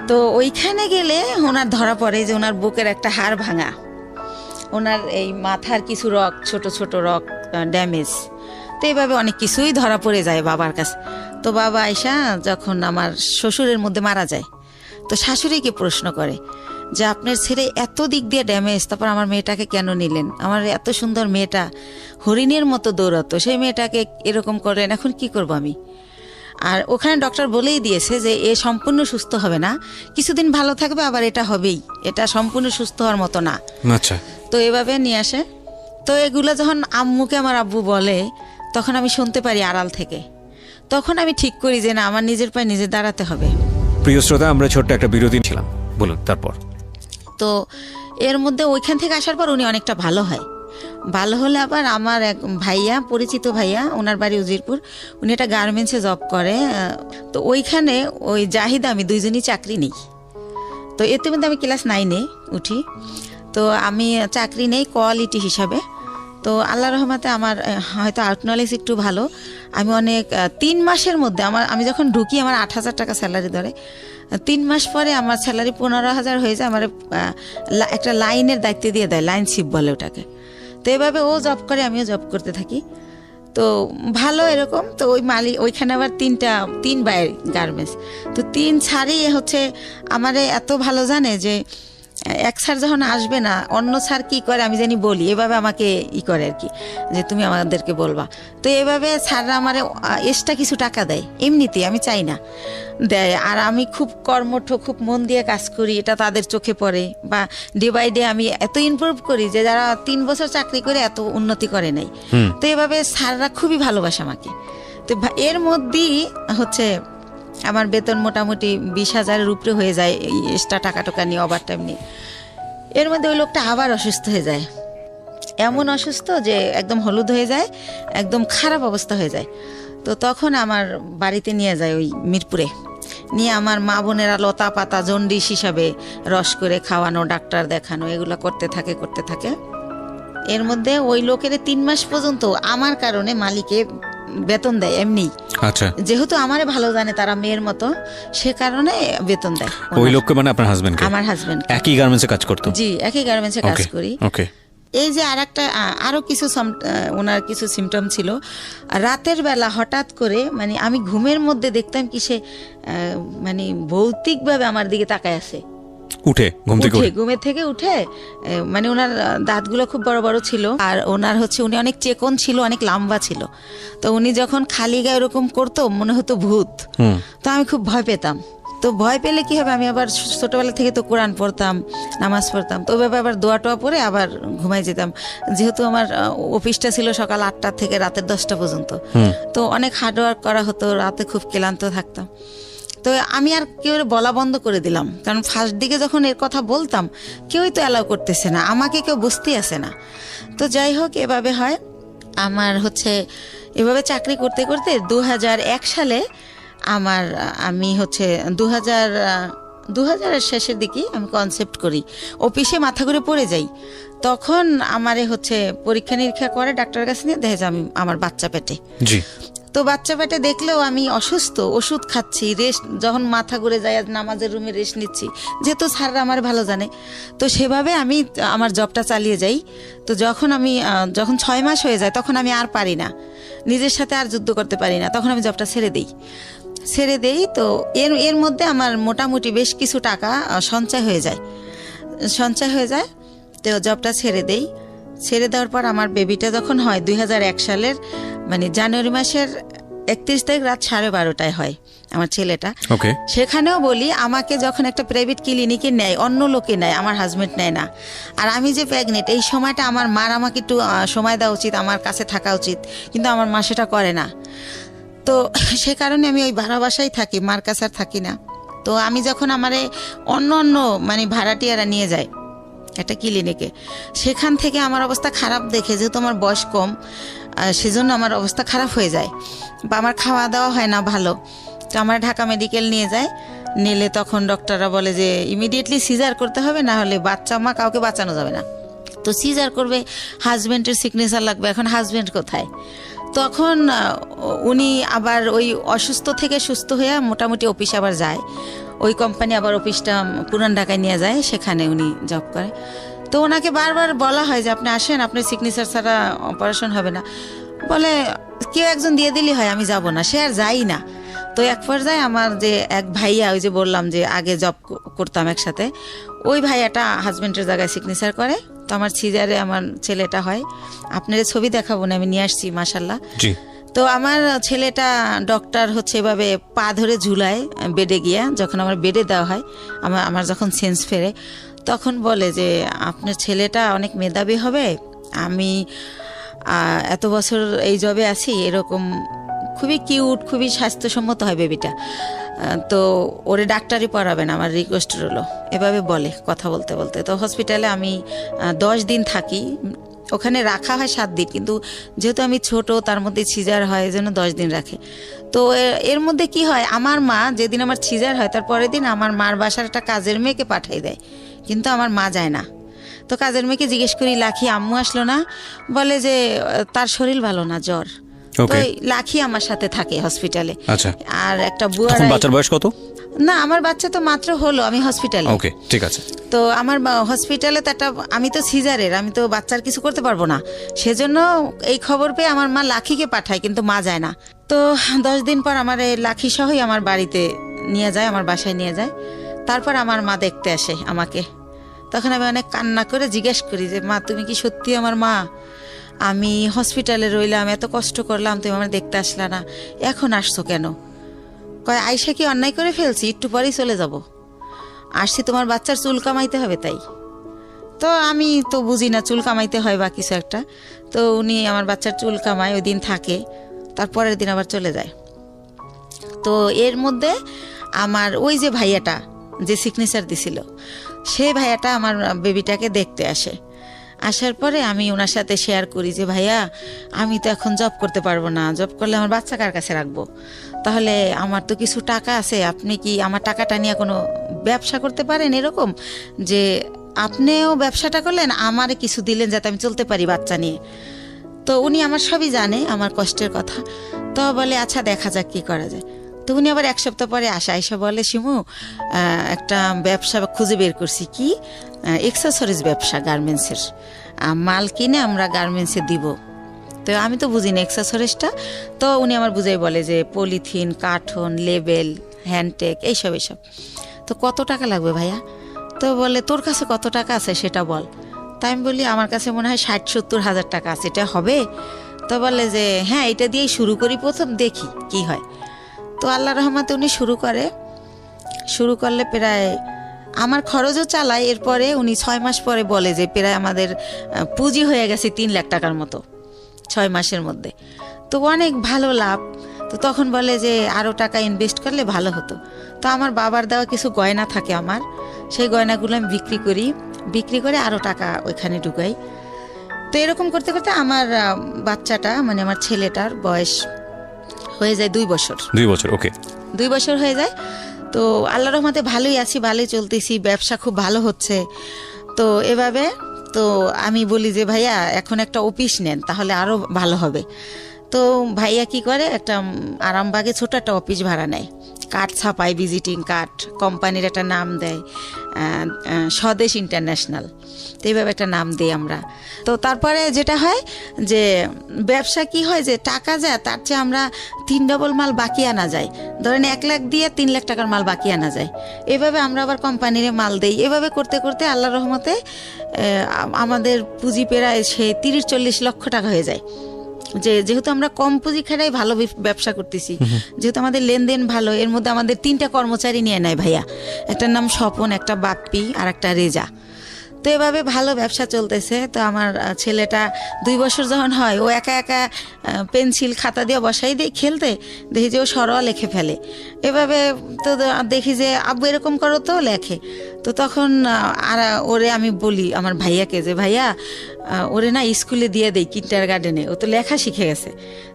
তো ওইখানে গেলে ওনার ধরা পড়ে যে ওনার বুকের একটা হাড় ভাঙা, ওনার এই মাথার কিছু রক, ছোট ছোট রক ড্যামেজ। তো এইভাবে অনেক কিছুই ধরা পড়ে যায় বাবার কাছে। তো বাবা আইসা যখন আমার শ্বশুরের মধ্যে মারা যায়, তো শাশুড়িকে প্রশ্ন করে যে আপনার ছেলে এত দিক দিয়ে ড্যামেজ, তারপর আমার মেয়েটাকে কেন নিলেন? আমার এত সুন্দর মেয়েটা হরিণের মতো দৌড়াতো, সেই মেয়েটাকে এরকম করলেন, এখন কি করব আমি? আর ওখানে ডক্টর বলেই দিয়েছে যে এ সম্পূর্ণ সুস্থ হবে না, কিছুদিন ভালো থাকবে, আবার এটা হবেই, এটা সম্পূর্ণ সুস্থ হওয়ার মতো না। আচ্ছা। তো এভাবে নিয়ে আসে। তো এগুলো যখন আম্মুকে আমার আব্বু বলে, তখন আমি শুনতে পারি আড়াল থেকে। তখন আমি ঠিক করি যে না, আমার নিজের পায়ে নিজে দাঁড়াতে হবে। প্রিয় শ্রোতা, আমরা ছোট্ট একটা বিরতি ছিলাম, বলুন তারপর। তো এর মধ্যে ওইখান থেকে আসার পর উনি অনেকটা ভালো হয়। ভালো হলে আবার আমার এক ভাইয়া, পরিচিত ভাইয়া, ওনার বাড়ি উজিরপুর, উনি একটা গার্মেন্টসে জব করে। তো ওইখানে ওই জাহিদ আমি দুইজনই চাকরি নেই। তো এতে মধ্যে আমি ক্লাস 9-এ উঠি। তো আমি চাকরি নেই কোয়ালিটি হিসাবে। তো আল্লাহ রহমতে আমার হয়তো আউট নলেজ একটু ভালো। আমি অনেক 3 মাসের মধ্যে আমি যখন ঢুকি আমার 8,000 টাকা স্যালারি ধরে। 3 মাস পরে আমার স্যালারি 15,000 হয়ে যায়। আমার একটা লাইনের দায়িত্ব দিয়ে দেয়, লাইন শিপ বলে ওটাকে। তো এভাবে ও জব করে, আমিও জব করতে থাকি। তো ভালো এরকম। তো ওই ওইখানে আবার 3 বাইর গার্মেন্টস। তো 3 ছাড়ই হচ্ছে আমারে এত ভালো জানে যে এক স্যার যখন আসবে না, অন্য স্যার কি করে আমি জানি বলি, এভাবে আমাকে করে আর কি, যে তুমি আমাদেরকে বলবা। তো এভাবে স্যাররা আমার এক্সট্রা কিছু টাকা দেয়, এমনিতেই, আমি চাই না, দেয়। আর আমি খুব কর্মঠ, খুব মন দিয়ে কাজ করি, এটা তাদের চোখে পড়ে। বা ডে বাই ডে আমি এত ইমপ্রুভ করি যে যারা 3 বছর চাকরি করে এত উন্নতি করে নাই। তো এভাবে স্যাররা খুবই ভালোবাসে আমাকে। তো এর মধ্যেই হচ্ছে আমার বেতন মোটামুটি 20,000-এর উপরে হয়ে যায়, এই এক্সট্রা টাকা নিয়ে, ওভার টাইম নিয়ে। এর মধ্যে ওই লোকটা আবার অসুস্থ হয়ে যায়, এমন অসুস্থ যে একদম হলুদ হয়ে যায়, একদম খারাপ অবস্থা হয়ে যায়। তো তখন আমার বাড়িতে নিয়ে যায় ওই মিরপুরে, নিয়ে আমার মা বোনেরা লতা পাতা জন্ডিস হিসাবে রস করে খাওয়ানো, ডাক্তার দেখানো, এগুলো করতে থাকে। এর মধ্যে ওই লোকের 3 মাস পর্যন্ত আমার কারণে মালিকে বেতন দেয় এমনি। আচ্ছা। যেহেতু আমারে ভালো জানে তারা মেয়ের মতো, সে কারণে বেতন দেয়। ওই লোককে মানে আপনার হাজবেন্ড? আমার হাজবেন্ড একই গার্মেন্টসে কাজ করতো? জি, একই গার্মেন্টসে কাজ করি। ওকে। এই যে আরো কিছু ওনার কিছু সিমটম ছিল। রাতের বেলা হঠাৎ করে, মানে আমি ঘুমের মধ্যে দেখতাম কি সে মানে ভৌতিকভাবে আমার দিকে তাকায় আছে। ঘুমের থেকে উঠে, মানে ওনার দাঁতগুলো খুব বড় বড় ছিল। আর ওনার হচ্ছে উনি অনেক চেকন ছিল, অনেক লম্বা ছিল। তো উনি যখন খালি গায়ে এরকম করতো, মনে হতো ভূত। তো আমি খুব ভয় পেতাম। তো ভয় পেলে কি হবে, আমি আবার ছোটবেলা থেকে তো কোরআন পড়তাম, নামাজ পড়তাম। তো ওইভাবে আবার দোয়া টোয়া পরে আবার ঘুমাই যেতাম। যেহেতু আমার অফিসটা ছিল সকাল 8টা থেকে রাতের 10টা পর্যন্ত, তো অনেক হার্ডওয়ার্ক করা হতো, রাতে খুব ক্লান্ত থাকতাম। তো আমি আর কেউ বলা বন্ধ করে দিলাম, কারণ ফার্স্ট দিকে যখন এর কথা বলতাম কেউই তো অ্যালাউ করতেছে না, আমাকে কেউ বুঝতেই আসে না। তো যাই হোক, এভাবে হয় আমার হচ্ছে। এভাবে চাকরি করতে করতে 2001 সালে আমি হচ্ছে 2000-এর শেষের দিকে আমি কনসেপ্ট করি, অফিসে মাথা ঘুরে পড়ে যাই। তখন আমারে হচ্ছে পরীক্ষা নিরীক্ষা করে ডাক্তারের কাছে নিয়ে, দেখে যে আমার বাচ্চা পেটে। জি। তো বাচ্চা পেটে দেখলেও আমি অসুস্থ, ওষুধ খাচ্ছি, রেস্ট, যখন মাথা ঘুরে যায় নামাজের রুমে রেস্ট নিচ্ছি, যেহেতু স্যাররা আমার ভালো জানে। তো সেভাবে আমি আমার জবটা চালিয়ে যাই। তো যখন 6 মাস হয়ে যায়, তখন আমি আর পারি না, নিজের সাথে আর যুদ্ধ করতে পারি না, তখন আমি জবটা ছেড়ে দেই। তো এর মধ্যে আমার মোটামুটি বেশ কিছু টাকা সঞ্চয় হয়ে যায়। তো জবটা ছেড়ে দেওয়ার পর আমার বেবিটা যখন হয় 2001 সালের মানে জানুয়ারি মাসের 31 তারিখ রাত 12:30টায় হয় আমার ছেলেটা। সেখানেও বলি, আমাকে যখন একটা প্রাইভেট ক্লিনিকে নেয়, অন্য লোকে নেয়, আমার হাজবেন্ড নেয় না। আর আমি যে প্রেগনেন্ট, এই সময়টা আমার মার আমাকে একটু সময় দেওয়া উচিত, আমার কাছে থাকা উচিত, কিন্তু আমার মা সেটা করে না। তো সে কারণে আমি ওই ভাড়া বাসায় থাকি, মার কাছে আর থাকি না। তো আমি যখন আমারে অন্য মানে ভাড়াটিয়ারা নিয়ে যায় একটা ক্লিনিকে, সেখান থেকে আমার অবস্থা খারাপ দেখে, যেহেতু আমার বয়স কম, সেজন্য আমার অবস্থা খারাপ হয়ে যায়, বা আমার খাওয়া দাওয়া হয় না ভালো। তো আমার ঢাকা মেডিকেল নিলে তখন ডক্টররা বলে যে ইমিডিয়েটলি সিজার করতে হবে, না হলে বাচ্চা মা কাউকে বাঁচানো যাবে না। তো সিজার করবে, হাজব্যান্ডের সিগনেচার লাগবে। এখন হাজব্যান্ড কোথায়? তখন উনি আবার ওই অসুস্থ থেকে সুস্থ হয়ে মোটামুটি অফিসে আবার যায়। ওই কোম্পানি আবার অফিসটা পুরান ঢাকায় নিয়ে যায়, সেখানে উনি জব করে। তো ওনাকে বারবার বলা হয় যে আপনি আসেন, আপনার সিগনেচার ছাড়া অপারেশন হবে না। বলে কেউ একজন দিয়ে দিলেই হয়, আমি যাব না, সে আর যাই না। তো এক পর্যায়ে আমার যে এক ভাইয়া, ওই যে বললাম যে আগে জব করতাম একসাথে, ওই ভাইয়াটা হাজবেন্ডের জায়গায় সিগনেচার করে। তো আমার সিজারে আমার ছেলেটা হয়। আপনার ছবি দেখাবো না, আমি নিয়ে আসছি মাশাল্লাহ। জি। তো আমার ছেলেটা ডক্টর হচ্ছে এভাবে পা ধরে ঝুলায় বেডে গিয়া, যখন আমার বেডে দেওয়া হয়, আমার যখন সেন্স ফেরে, তখন বলে যে আপনার ছেলেটা অনেক মেধাবী হবে, আমি এত বছর এই জবে আছি, এরকম খুবই কিউট, খুবই স্বাস্থ্যসম্মত হয় বেবিটা, তো ওরে ডাক্তারি পড়াবেন, আমার রিকোয়েস্ট রইলো, এভাবে বলে কথা বলতে বলতে। তো হসপিটালে আমি 10 দিন থাকি, ওখানে রাখা হয় 7 দিন, কিন্তু যেহেতু আমি ছোট, তার মধ্যে সিজার হয়, এই জন্য 10 দিন রাখে। তো এর মধ্যে কি হয়, আমার মা যেদিন আমার সিজার হয় তার পরের দিন আমার মার বাসার একটা কাজের মেয়েকে পাঠাই দেয়, কিন্তু আমার মা যায় না। তো কাজের মেয়েকে জিজ্ঞেস করি, লাখি আম্মু আসলো না? বলে যে তার শরীর ভালো না, জ্বর। তো লাখি আমার সাথে থাকে হসপিটালে। আচ্ছা। আর একটা বুয়া, বাচ্চার বয়স কত? না, আমার বাচ্চা তো মাত্র হলো, আমি হসপিটালে। ওকে, ঠিক আছে। তো আমার হসপিটালে তো একটা, আমি তো সিজারের, আমি তো বাচ্চার কিছু করতে পারবো না, সেজন্য এই খবর পেয়ে আমার মা লাখিকে পাঠায়, কিন্তু মা যায় না। তো 10 দিন পর আমার এই লাখি সহই আমার বাড়িতে নিয়ে যায়, আমার বাসায় নিয়ে যায়। তারপর আমার মা দেখতে আসে আমাকে। তখন আমি অনেক কান্না করে জিজ্ঞেস করি যে মা, তুমি কি সত্যি আমার মা? আমি হসপিটালে রইলাম, এত কষ্ট করলাম, তুমি আমার দেখতে আসলা না, এখন আসছো কেন? কয়, আয়শা কি অন্যায় করে ফেলছি? একটু পরেই চলে যাব, আসছি তোমার বাচ্চার চুল কামাইতে হবে তাই। তো আমি তো বুঝি না চুল কামাইতে হয় বা কিছু একটা। তো উনি আমার বাচ্চার চুল কামায়, ওই দিন থাকে, তারপরের দিন আবার চলে যায়। তো এর মধ্যে আমার ওই যে ভাইয়াটা যে সিগনেচার দিছিল, সেই ভাইয়াটা আমার বেবিটাকে দেখতে আসে। আসার পরে আমি ওনার সাথে শেয়ার করি যে ভাইয়া, আমি তো এখন জব করতে পারবো না, জব করলে আমার বাচ্চা কার কাছে রাখবো? তাহলে আমার তো কিছু টাকা আছে, আপনি কি আমার টাকাটা নিয়ে কোনো ব্যবসা করতে পারেন, এরকম যে আপনিও ব্যবসাটা করলেন, আমারে কিছু দিলেন যাতে আমি চলতে পারি বাচ্চা নিয়ে। তো উনি আমার সবই জানে, আমার কষ্টের কথা। তো বলে আচ্ছা দেখা যাক কি করা যায়। তো উনি আবার 1 সপ্তাহ পরে আয়সা বলে, শিমু একটা ব্যবসা খুঁজে বের করছি। কি? এক্সেসরিজ ব্যবসা, গার্মেন্টসের মাল কিনে আমরা গার্মেন্টসে দিব। তো আমি তো বুঝি না এক্সেসরিজটা। তো উনি আমার বুঝাই বলে যে পলিথিন, কার্টন, লেবেল, হ্যান্ডটেক, এইসব। তো কত টাকা লাগবে ভাইয়া? তো বলে তোর কাছে কত টাকা আছে সেটা বল। তাই আমি বলি আমার কাছে মনে হয় 60-70 হাজার টাকা আছে, এটা হবে? তো বলে যে হ্যাঁ, এটা দিয়েই শুরু করি, প্রথম দেখি কি হয়। তো আল্লাহ রহমতে উনি শুরু করলে প্রায় আমার খরচও চালায়। এরপরে উনি 6 মাস পরে বলে যে প্রায় আমাদের পুঁজি হয়ে গেছে 3 লাখ টাকার মতো 6 মাসের মধ্যে। তো অনেক ভালো লাভ। তো তখন বলে যে আরও টাকা ইনভেস্ট করলে ভালো হতো। তো আমার বাবার দেওয়া কিছু গয়না থাকে আমার, সেই গয়নাগুলো আমি বিক্রি করে আরও টাকা ওইখানে ঢুকাই। তো এরকম করতে করতে আমার বাচ্চাটা, মানে আমার ছেলেটার বয়স হয়ে যায় 2 বছর। 2 বছর, ওকে। 2 বছর হয়ে যায়। তো আল্লাহ রহমতে ভালোই আছি, ভালোই চলতেছি, ব্যবসা খুব ভালো হচ্ছে। তো এভাবে তো আমি বলি যে ভাইয়া এখন একটা অফিস নেন, তাহলে আরও ভালো হবে। তো ভাইয়া কি করে, একটা আরামবাগে ছোট একটা অফিস ভাড়া নেয়, কার্ড ছাপায়, ভিজিটিং কার্ড, কোম্পানির একটা নাম দেয়, স্বদেশ ইন্টারন্যাশনাল। তো এইভাবে একটা নাম দিই আমরা। তো তারপরে যেটা হয় যে ব্যবসা কি হয়, যে টাকা যায় তার চেয়ে আমরা 3 ডবল মাল বাকি আনা যায়। ধরেন 1 লাখ দিয়ে 3 লাখ টাকার মাল বাকি আনা যায়। এভাবে আমরা আবার কোম্পানির মাল দেই। এভাবে করতে করতে আল্লাহর রহমতে আমাদের পুঁজি প্রায় সে 30-40 লক্ষ টাকা হয়ে যায়। যেহেতু আমরা কম পুঁজি খাটাই ভালো ব্যবসা করতেছি, যেহেতু আমাদের লেনদেন ভালো। এর মধ্যে আমাদের 3টা কর্মচারী নিয়ে নেয় ভাইয়া, একটার নাম স্বপন, একটা বাপ্পি, আর একটা রেজা। তো এভাবে ভালো ব্যবসা চলতেছে। তো আমার ছেলেটা 2 বছর যখন হয়, ও একা পেন্সিল খাতা দিয়ে বসাই দিয়ে খেলতে দেখি যে ও সরোয়া লিখে ফেলে। এভাবে তো দেখি যে আব্বু এরকম করো, তো লেখে। তো তখন আর ওরে আমি বলি আমার ভাইয়াকে যে ভাইয়া ওরে না স্কুলে দিয়ে দেই, কিন্ডার গার্ডেনে, ও তো লেখা শিখে গেছে।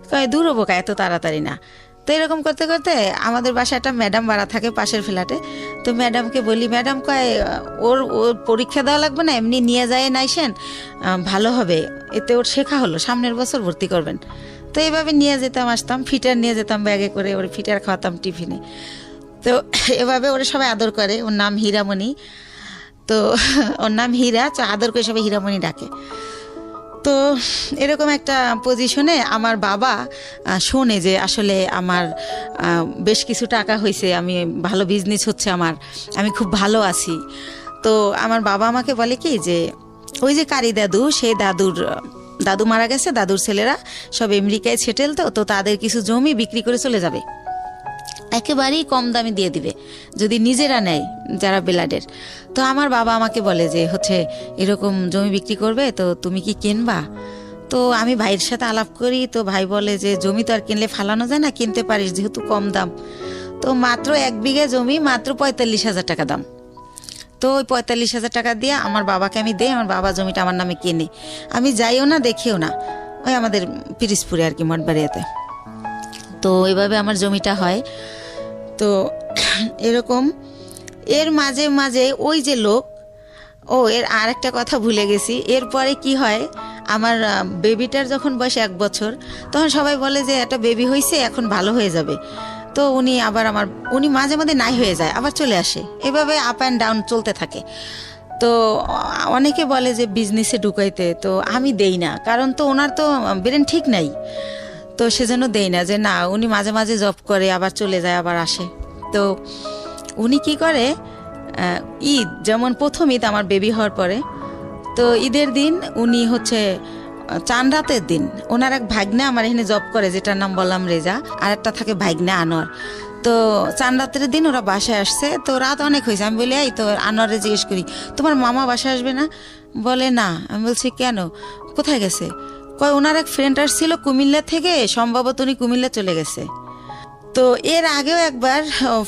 কয় দূর হবো কা, এত তাড়াতাড়ি না। তো এরকম করতে করতে আমাদের বাসায় একটা ম্যাডাম ভাড়া থাকে পাশের ফ্ল্যাটে। তো ম্যাডামকে বলি, ম্যাডাম কয় ওর পরীক্ষা দেওয়া লাগবে না, এমনি নিয়ে যায় নাইসেন, ভালো হবে, এতে ওর শেখা হলো, সামনের বছর ভর্তি করবেন। তো এইভাবে নিয়ে যেতাম, আসতাম, ফিটার নিয়ে যেতাম ব্যাগে করে, ওর ফিটার খাওয়াতাম টিফিনে। তো এভাবে ওরা সবাই আদর করে। ওর নাম হীরামণি। তো ওর নাম হীরা, তো আদর করে সবাই হীরামণি ডাকে। তো এরকম একটা পজিশনে আমার বাবা শোনে যে আসলে আমার বেশ কিছু টাকা হয়েছে, আমি ভালো বিজনেস হচ্ছে আমার, আমি খুব ভালো আছি। তো আমার বাবা আমাকে বলে কি যে ওই যে কারি দাদু, সেই দাদু মারা গেছে, দাদুর ছেলেরা সব আমেরিকায় সেটেল, তো তাদের কিছু জমি বিক্রি করে চলে যাবে, একেবারেই কম দামে দিয়ে দিবে যদি নিজেরা নেয় যারা বেলাডের। তো আমার বাবা আমাকে বলে যে হচ্ছে এরকম জমি বিক্রি করবে, তো তুমি কি কিনবা? তো আমি ভাইয়ের সাথে আলাপ করি, তো ভাই বলে যে জমি তো আর কিনলে ফালানো যায় না, কিনতে পারিস যেহেতু কম দাম। তো মাত্র 1 বিঘা জমি মাত্র 45,000 টাকা দাম। তো ওই 45,000 টাকা দিয়ে আমার বাবাকে আমি দেই, আমার বাবা জমিটা আমার নামে কিনে, আমি যাইও না দেখিও না, ওই আমাদের পিরিজপুরে আর কি মঠবাড়িয়াতে। তো এইভাবে আমার জমিটা হয়। তো এরকম এর মাঝে মাঝে ওই যে লোক, এর আর একটা কথা ভুলে গেছি, এরপরে কি হয়, আমার বেবিটার যখন বয়স 1 বছর, তখন সবাই বলে যে একটা বেবি হয়েছে, এখন ভালো হয়ে যাবে। তো উনি মাঝে মাঝে নাই হয়ে যায়, আবার চলে আসে, এভাবে আপ অ্যান্ড ডাউন চলতে থাকে। তো অনেকে বলে যে বিজনেসে ঢুকাইতে, তো আমি দেই না, কারণ তো ওনার তো ব্রেন ঠিক নাই, তো সেজন্য দেই না, যে না উনি মাঝে মাঝে জব করে আবার চলে যায় আবার আসে। তো উনি কি করে, ঈদ যেমন প্রথম ঈদ আমার বেবি হওয়ার পরে, তো ঈদের দিন উনি হচ্ছে চান রাতের দিন ওনার এক ভাগ্নে আমার এখানে জব করে, যেটার নাম বললাম রেজা, আর একটা থাকে ভাগ্নে আনোয়ার। তো চান রাতের দিন ওরা বাসায় আসছে, তো রাত অনেক হয়েছে, আমি বলি এই তো আনোয়ারে জিজ্ঞেস করি তোমার মামা বাসায় আসবে না? বলে না। আমি বলছি কেন, কোথায় গেছে? কয় ওনার এক ফ্রেন্ড আসছিল কুমিল্লা থেকে, সম্ভবত উনি কুমিল্লা চলে গেছে। তো এর আগেও একবার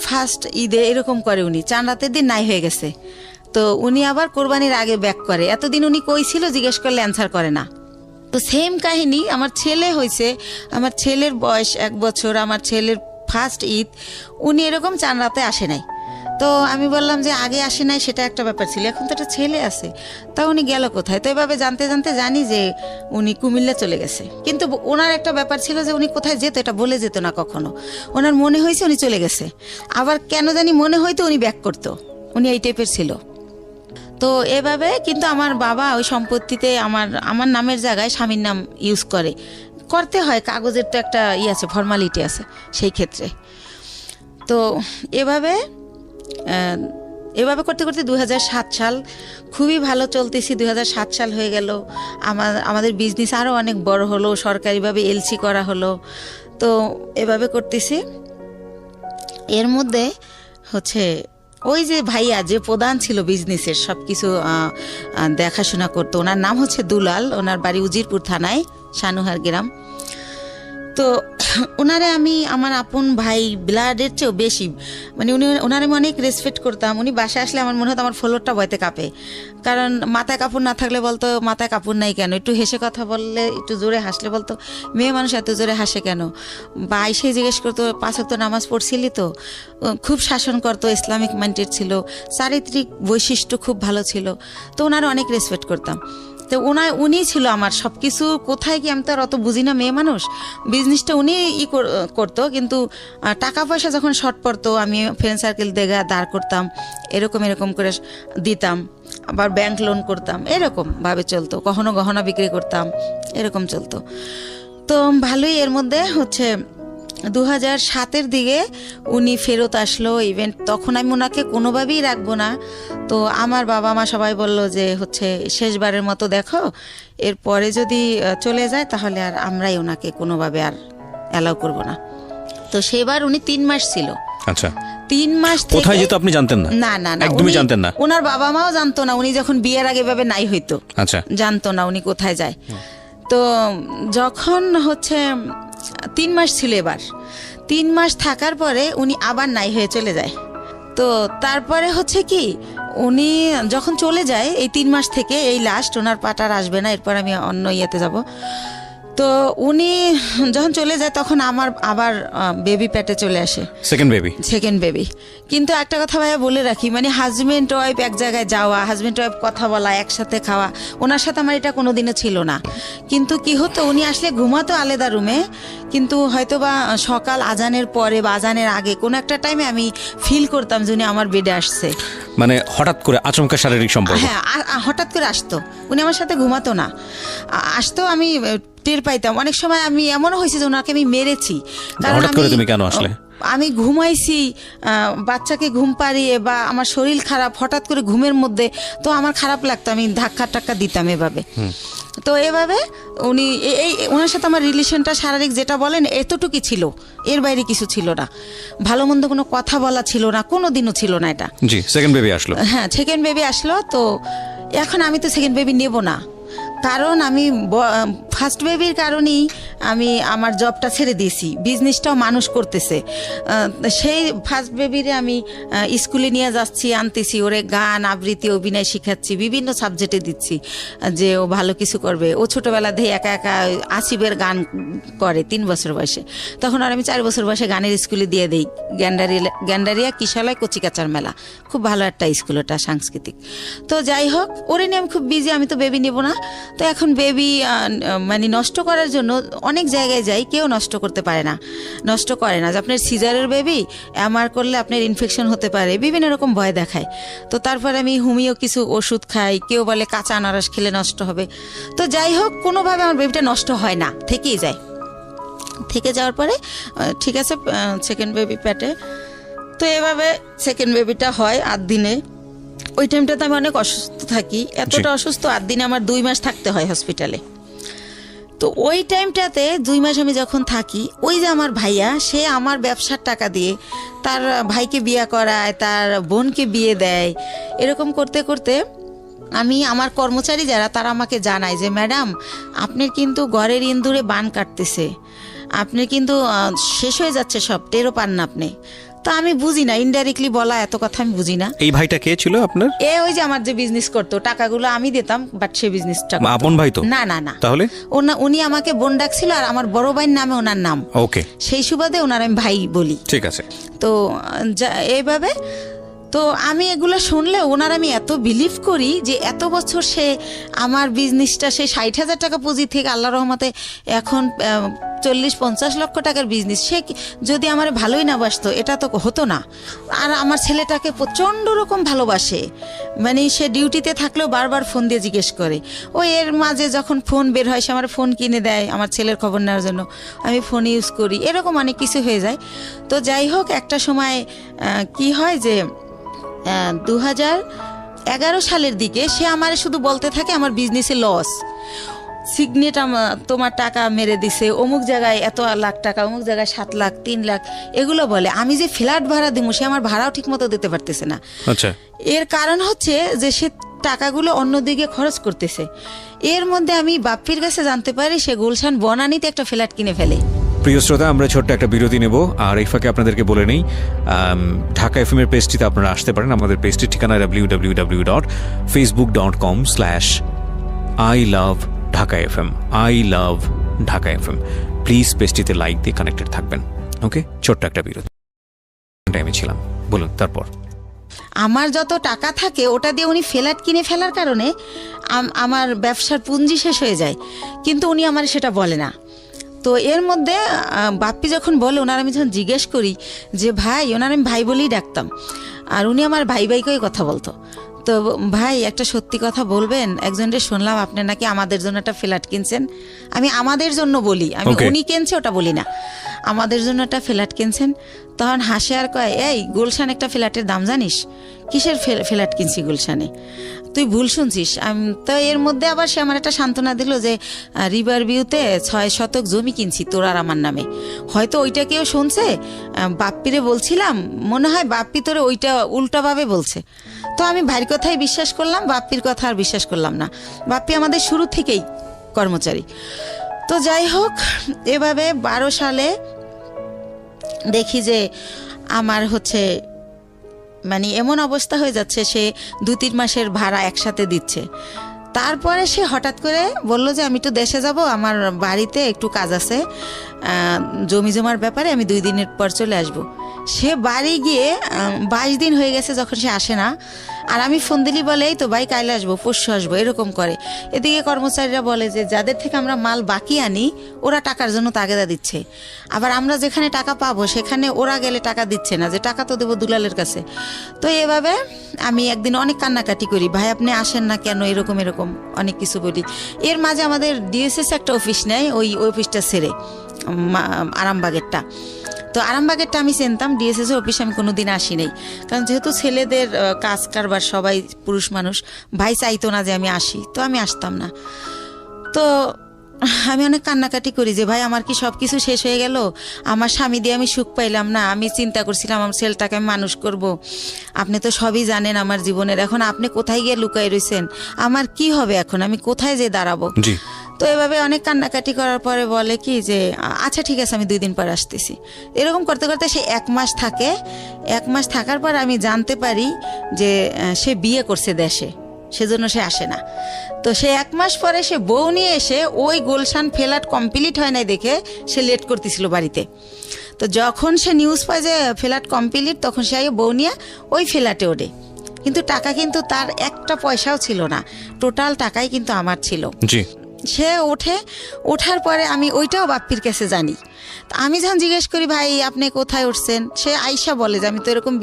ফার্স্ট ঈদে এরকম করে, উনি চান রাতের দিন নাই হয়ে গেছে, তো উনি আবার কোরবানির আগে ব্যাক করে। এতদিন উনি কই ছিল জিজ্ঞেস করলে অ্যান্সার করে না। তো সেম কাহিনী আমার ছেলে হয়েছে, আমার ছেলের বয়স 1 বছর, আমার ছেলের ফার্স্ট ঈদ উনি এরকম চান রাতে আসে নাই। তো আমি বললাম যে আগে আসে নাই সেটা একটা ব্যাপার ছিল, এখন তো একটা ছেলে আছে, তা উনি গেল কোথায়? তো এভাবে জানতে জানতে জানি যে উনি কুমিল্লা চলে গেছে। কিন্তু ওনার একটা ব্যাপার ছিল যে উনি কোথায় যেত এটা বলে যেত না কখনো, ওনার মনে হয়েছে উনি চলে গেছে, আবার কেন জানি মনে হয়তো উনি ব্যাক করতো, উনি এই টাইপের ছিল। তো এভাবে কিন্তু আমার বাবা ওই সম্পত্তিতে আমার নামের জায়গায় স্বামীর নাম ইউজ করতে হয়, কাগজের তো একটা আছে, ফর্মালিটি আছে সেই ক্ষেত্রে। তো এভাবে করতে করতে 2007 সাল খুবই ভালো চলতেছি। 2007 সাল হয়ে গেল, আমাদের বিজনেস আরও অনেক বড় হলো, সরকারিভাবে এলসি করা হলো। তো এভাবে করতেছি। এর মধ্যে হচ্ছে ওই যে ভাইয়া যে প্রধান ছিল বিজনেসের সব কিছু দেখাশোনা করতো, ওনার নাম হচ্ছে দুলাল, ওনার বাড়ি উজিরপুর থানায়, সানুহার গ্রাম। তো ওনারে আমি আমার আপন ভাই, ব্লাডের চেয়েও বেশি, মানে ওনারে আমি অনেক রেসপেক্ট করতাম। উনি বাসায় আসলে আমার মনে হতো আমার ফ্লোরটা ভয়তে কাঁপে, কারণ মাথায় কাপড় না থাকলে বলতো মাথায় কাপড় নাই কেন, একটু হেসে কথা বললে, একটু জোরে হাসলে বলতো মেয়ে মানুষ এত জোরে হাসে কেন, বা এসে জিজ্ঞেস করতো 5 ওয়াক্ত নামাজ পড়ছিলি তো। খুব শাসন করতো, ইসলামিক মাইন্ডেড ছিল, চারিত্রিক বৈশিষ্ট্য খুব ভালো ছিল। তো ওনারে অনেক রেসপেক্ট করতাম। তো উনি ছিল আমার সব কিছু। কোথায় কি আমি তো আর অত বুঝি না, মেয়ে মানুষ, বিজনেসটা উনি করতো, কিন্তু টাকা পয়সা যখন শর্ট পড়তো আমি ফ্রেন্ড সার্কেল দেখা দাঁড় করতাম, এরকম করে দিতাম, আবার ব্যাংক লোন করতাম, এরকম ভাবে চলতো। কখনো গহনা বিক্রি করতাম, এরকম চলতো। তো ভালোই। এর মধ্যে হচ্ছে 2007-এর দিকে উনি ফেরত আসলো ইভেন্ট, তখন আমি ওনাকে কোনোভাবেই রাখবো না। তো আমার বাবা মা সবাই বলল যে হচ্ছে শেষবারের মতো দেখো, এরপরে যদি চলে যায় তাহলে আর আমরাই ওনাকে কোনোভাবে আর অ্যালাউ করবো না। তো সেবার উনি 3 মাস ছিল। আচ্ছা, 3 মাস কোথায় যেত আপনি জানতেন না? না, একদমই জানতেন না। ওনার বাবা মাও জানতো না, উনি যখন বিয়ের আগে ভাবে নাই হইতো, আচ্ছা, জানতো না উনি কোথায় যায়। তো যখন হচ্ছে 3 মাস ছিল, এবার 3 মাস থাকার পরে উনি আবার নাই হয়ে চলে যায়। তো তারপরে হচ্ছে কি, উনি যখন চলে যায় এই 3 মাস থেকে, এই লাস্ট ওনার পাটার আসবে না, এরপর আমি অন্য ইয়েতে যাব। তো উনি যখন চলে যায় তখন আমার আবার বেবি পেটে চলে আসে, সেকেন্ড বেবি। কিন্তু একটা কথা ভাইয়া বলে রাখি, মানে হাজবেন্ড ওয়াইফ এক জায়গায় যাওয়া, হাজবেন্ড ওয়াইফ কথা বলা, একসাথে খাওয়া, ওনার সাথে আমার এটা কোনোদিনও ছিল না। কিন্তু কি হতো, উনি আসলে ঘুমাতো আলাদা রুমে, কিন্তু হয়তো বা সকাল আজানের পরে বা আজানের আগে কোনো একটা টাইমে আমি ফিল করতাম যে উনি আমার বেডে আসছে। মানে হঠাৎ করে আচমকা শারীরিক সম্পর্ক? হ্যাঁ, হঠাৎ করে আসতো, উনি আমার সাথে ঘুমাতো না, আসতো, আমি টের পাইতাম। অনেক সময় আমি এমনও হয়েছে যে ওনাকে আমি মেরেছি। হঠাৎ করে তুমি কেন আসলে? আমি ঘুমাইছি, বাচ্চাকে ঘুম পাড়িয়ে, বা আমার শরীর খারাপ, হঠাৎ করে ঘুমের মধ্যে, তো আমার খারাপ লাগতো, আমি ধাক্কা টাক্কা দিতাম এভাবে। তো এভাবে উনি এই ওনার সাথে আমার রিলেশনটা শারীরিক যেটা বলেন এতটুকুই ছিল, এর বাইরে কিছু ছিল না। ভালো মন্দ কোনো কথা বলা ছিল না, কোনো দিনও ছিল না এটা। জি, সেকেন্ড বেবি আসলো। হ্যাঁ, সেকেন্ড বেবি আসলো। তো এখন আমি তো সেকেন্ড বেবি নেব না, কারণ আমি ফার্স্ট বেবির কারণেই আমি আমার জবটা ছেড়ে দিয়েছি, বিজনেসটাও মানুষ করতেছে। সেই ফার্স্ট বেবিরে আমি স্কুলে নিয়ে যাচ্ছি, আনতেছি, ওরে গান আবৃত্তি অভিনয় শেখাচ্ছি, বিভিন্ন সাবজেক্টে দিচ্ছি যে ও ভালো কিছু করবে। ও ছোটোবেলা দিয়ে একা একা আসিফের গান করে 3 বছর বয়সে, তখন আর আমি 4 বছর বয়সে গানের স্কুলে দিয়ে দিই, গ্যান্ডারিয়া কিশালয় কচিকাচার মেলা, খুব ভালো একটা স্কুল ওটা, সাংস্কৃতিক। তো যাই হোক, ওরে নিয়ে আমি খুব বিজি, আমি তো বেবি নেব না। তো এখন বেবি মানে নষ্ট করার জন্য অনেক জায়গায় যাই, কেউ নষ্ট করতে পারে না, নষ্ট করে না। যে আপনার সিজারের বেবি এমআর করলে আপনার ইনফেকশন হতে পারে, বিভিন্ন রকম ভয় দেখায়। তো তারপর আমি হোমিও কিছু ওষুধ খাই, কেউ বলে কাঁচা আনারস খেলে নষ্ট হবে। তো যাই হোক, কোনোভাবে আমার বেবিটা নষ্ট হয় না, থেকেই যায়। থেকে যাওয়ার পরে ঠিক আছে, সেকেন্ড বেবি পেটে। তো এভাবে সেকেন্ড বেবিটা হয় 8 দিনে। ওই টাইমটাতে আমি অনেক অসুস্থ থাকি, এতটা অসুস্থ, 8 দিনে আমার 2 মাস থাকতে হয় হসপিটালে। তো ওই টাইমটাতে 2 মাস আমি যখন থাকি, ওই যে আমার ভাইয়া, সে আমার ব্যবসার টাকা দিয়ে তার ভাইকে বিয়ে করায়, তার বোনকে বিয়ে দেয়। এরকম করতে করতে আমি, আমার কর্মচারী যারা, তারা আমাকে জানায় যে ম্যাডাম, আপনার কিন্তু ঘরের ইন্দুরে বান কাটতেছে, আপনি কিন্তু শেষ হয়ে যাচ্ছে সব, টেরও পান না আপনি। তো আমি বুঝি না, ইনডাইরেক্টলি বলা এত কথা আমি বুঝি না। এই ভাইটা কে ছিল আপনার? ওই যে আমার যে বিজনেস করতো, টাকাগুলো আমি দিতাম, বাট সে বিজনেসটা আপন ভাই তো না। না না, তাহলে উনি আমাকে বোন ডাকছিল, আর আমার বড় ভাইয়ের নামে ওনার নাম। ওকে, সেই সুবাদে ওনার আমি ভাই বলি। ঠিক আছে। তো এইভাবে, তো আমি এগুলো শুনলে ওনার আমি এত বিলিভ করি যে এত বছর সে আমার বিজনেসটা, সে 60,000 টাকা পুঁজি থেকে আল্লাহ রহমতে এখন 40-50 লক্ষ টাকার বিজনেস, সে যদি আমার ভালোই না বাসতো এটা তো হতো না। আর আমার ছেলেটাকে প্রচণ্ড রকম ভালোবাসে, মানে সে ডিউটিতে থাকলেও বারবার ফোন দিয়ে জিজ্ঞেস করে। ও এর মাঝে যখন ফোন বের হয়, সে আমার ফোন কিনে দেয় আমার ছেলের খবর নেওয়ার জন্য, আমি ফোন ইউজ করি, এরকম অনেক কিছু হয়ে যায়। তো যাই হোক, একটা সময় কি হয় যে 2011 সালের দিকে সে আমার শুধু বলতে থাকে আমার বিজনেসে লস, সিগনেট তোমার টাকা মেরে দিছে, অমুক জায়গায় এত লাখ টাকা, অমুক জায়গায় 7 লাখ 3 লাখ, এগুলো বলে। আমি যে ফ্ল্যাট ভাড়া দিব, সে আমার ভাড়াও ঠিক মতো দিতে পারতেছে না। আচ্ছা, এর কারণ হচ্ছে যে সে টাকাগুলো অন্যদিকে খরচ করতেছে। এর মধ্যে আমি বাপ্পির কাছে জানতে পারি সে গুলশান বনানীতে একটা ফ্ল্যাট কিনে ফেলে। প্রিয় শ্রোতা, আমরা ছোট্ট একটা বিরতি নেব, আর এই ফাঁকে আপনাদেরকে বলে নেই, ঢাকা এফএম এর পেজটিতে আপনারা আসতে পারেন। আমাদের পেজটির ঠিকানা www.facebook.com/I-love-Dhaka-FM, I-love-Dhaka-FM। প্লিজ পেজটিতে লাইক দিয়ে কানেক্টেড থাকবেন। ওকে, ছোট্ট একটা বিরতি টাইমে ছিলাম, বলুন তারপর। আমার যত টাকা থাকে ওটা দিয়ে উনি ফ্ল্যাট কিনে ফেলার কারণে আমার ব্যবসার পুঁজি শেষ হয়ে যায়, কিন্তু উনি আমার সেটা বলে না। তো এর মধ্যে বাপ্পি যখন বলে, ওনার আমি যখন জিজ্ঞেস করি যে ভাই, ওনার আমি ভাই বলেই ডাকতাম, আর উনি আমার ভাই ভাইকেই কথা বলতো। তো ভাই, একটা সত্যি কথা বলবেন, একজনকে শুনলাম আপনি নাকি আমাদের জন্য একটা ফ্ল্যাট কিনছেন। আমি আমাদের জন্য বলি, আমি উনি কিনছে ওটা বলি না, আমাদের জন্য একটা ফ্ল্যাট কিনছেন। তখন হাসে আর কয়, এই গুলশান একটা ফ্ল্যাটের দাম জানিস? কিসের ফ্ল্যাট কিনছি গুলশানে? তুই ভুল শুনছিস। তো এর মধ্যে আবার সে আমার একটা সান্ত্বনা দিল যে রিভার ভিউতে 6 শতক জমি কিনছি তোর আর আমার নামে। হয়তো ওইটা কেউ শুনছে, বাপ্পিরে বলছিলাম, মনে হয় বাপ্পি তোরে ওইটা উল্টাভাবে বলছে। তো আমি ভাইয়ের কথাই বিশ্বাস করলাম, বাপ্পির কথা আর বিশ্বাস করলাম না। বাপ্পি আমাদের শুরু থেকেই কর্মচারী। তো যাই হোক, এভাবে 12 সালে দেখি যে আমার হচ্ছে মানে এমন অবস্থা হয়ে যাচ্ছে, সে 2-3 মাসের ভাড়া একসাথে দিচ্ছে। তারপরে সে হঠাৎ করে বলল যে আমি একটু দেশে যাব, আমার বাড়িতে একটু কাজ আছে, জমি জমার ব্যাপারে আমি 2 দিনের পর চলে আসব। সে বাড়ি গিয়ে 22 দিন হয়ে গেছে যখন সে আসে না। আর আমি ফোন দিলি বলে এই তো ভাই কাইলে আসবো, পরশু আসবো, এরকম করে। এদিকে কর্মচারীরা বলে যে যাদের থেকে আমরা মাল বাকি আনি ওরা টাকার জন্য তাগেদা দিচ্ছে, আবার আমরা যেখানে টাকা পাবো সেখানে ওরা গেলে টাকা দিচ্ছে না, যে টাকা তো দেবো দুলালের কাছে। তো এভাবে আমি একদিন অনেক কান্নাকাটি করি, ভাই আপনি আসেন না কেন, এরকম এরকম অনেক কিছু বলি। এর মাঝে আমাদের ডিএসএস একটা অফিস নেয়, ওই অফিসটা ছেড়ে আরামবাগেরটা। তো আরামবাগেরটা আমি চিনতাম, ডিএসএস অফিস আমি কোনোদিন আসি নাই, কারণ যেহেতু ছেলেদের কাজ কারবার সবাই পুরুষ মানুষ, ভাই চাইতো না যে আমি আসি, তো আমি আসতাম না। তো আমি অনেক কান্নাকাটি করি যে ভাই আমার কি সব কিছু শেষ হয়ে গেল, আমার স্বামী দিয়ে আমি সুখ পাইলাম না, আমি চিন্তা করছিলাম আমার ছেলেটাকে আমি মানুষ করব, আপনি তো সবই জানেন আমার জীবনের, এখন আপনি কোথায় গিয়ে লুকাই রয়েছেন, আমার কি হবে এখন, আমি কোথায় যে দাঁড়াবো। জি। তো এভাবে অনেক কান্নাকাটি করার পরে বলে কি যে আচ্ছা ঠিক আছে আমি 2 দিন পর আসতেছি। এরকম করতে করতে সে 1 মাস থাকে। 1 মাস থাকার পর আমি জানতে পারি যে সে বিয়ে করছে দেশে, সেজন্য সে আসে না। তো সে 1 মাস পরে সে বউ নিয়ে এসে ওই গুলশান ফ্ল্যাট কমপ্লিট হয় নাই দেখে সে লেট করতেছিল বাড়িতে। তো যখন সে নিউজ পায় যে ফ্ল্যাট কমপ্লিট, তখন সে আগে বউ নিয়ে ওই ফ্ল্যাটে ওঠে। কিন্তু টাকা কিন্তু তার একটা পয়সাও ছিল না, টোটাল টাকাই কিন্তু আমার ছিল। জি। সে ওঠার পরে আমি ওইটাও বাপ্পির কাছে জানি। তা আমি যখন জিজ্ঞেস করি ভাই আপনি কোথায় উঠছেন, সে আইসা বলে যে আমি তো এরকম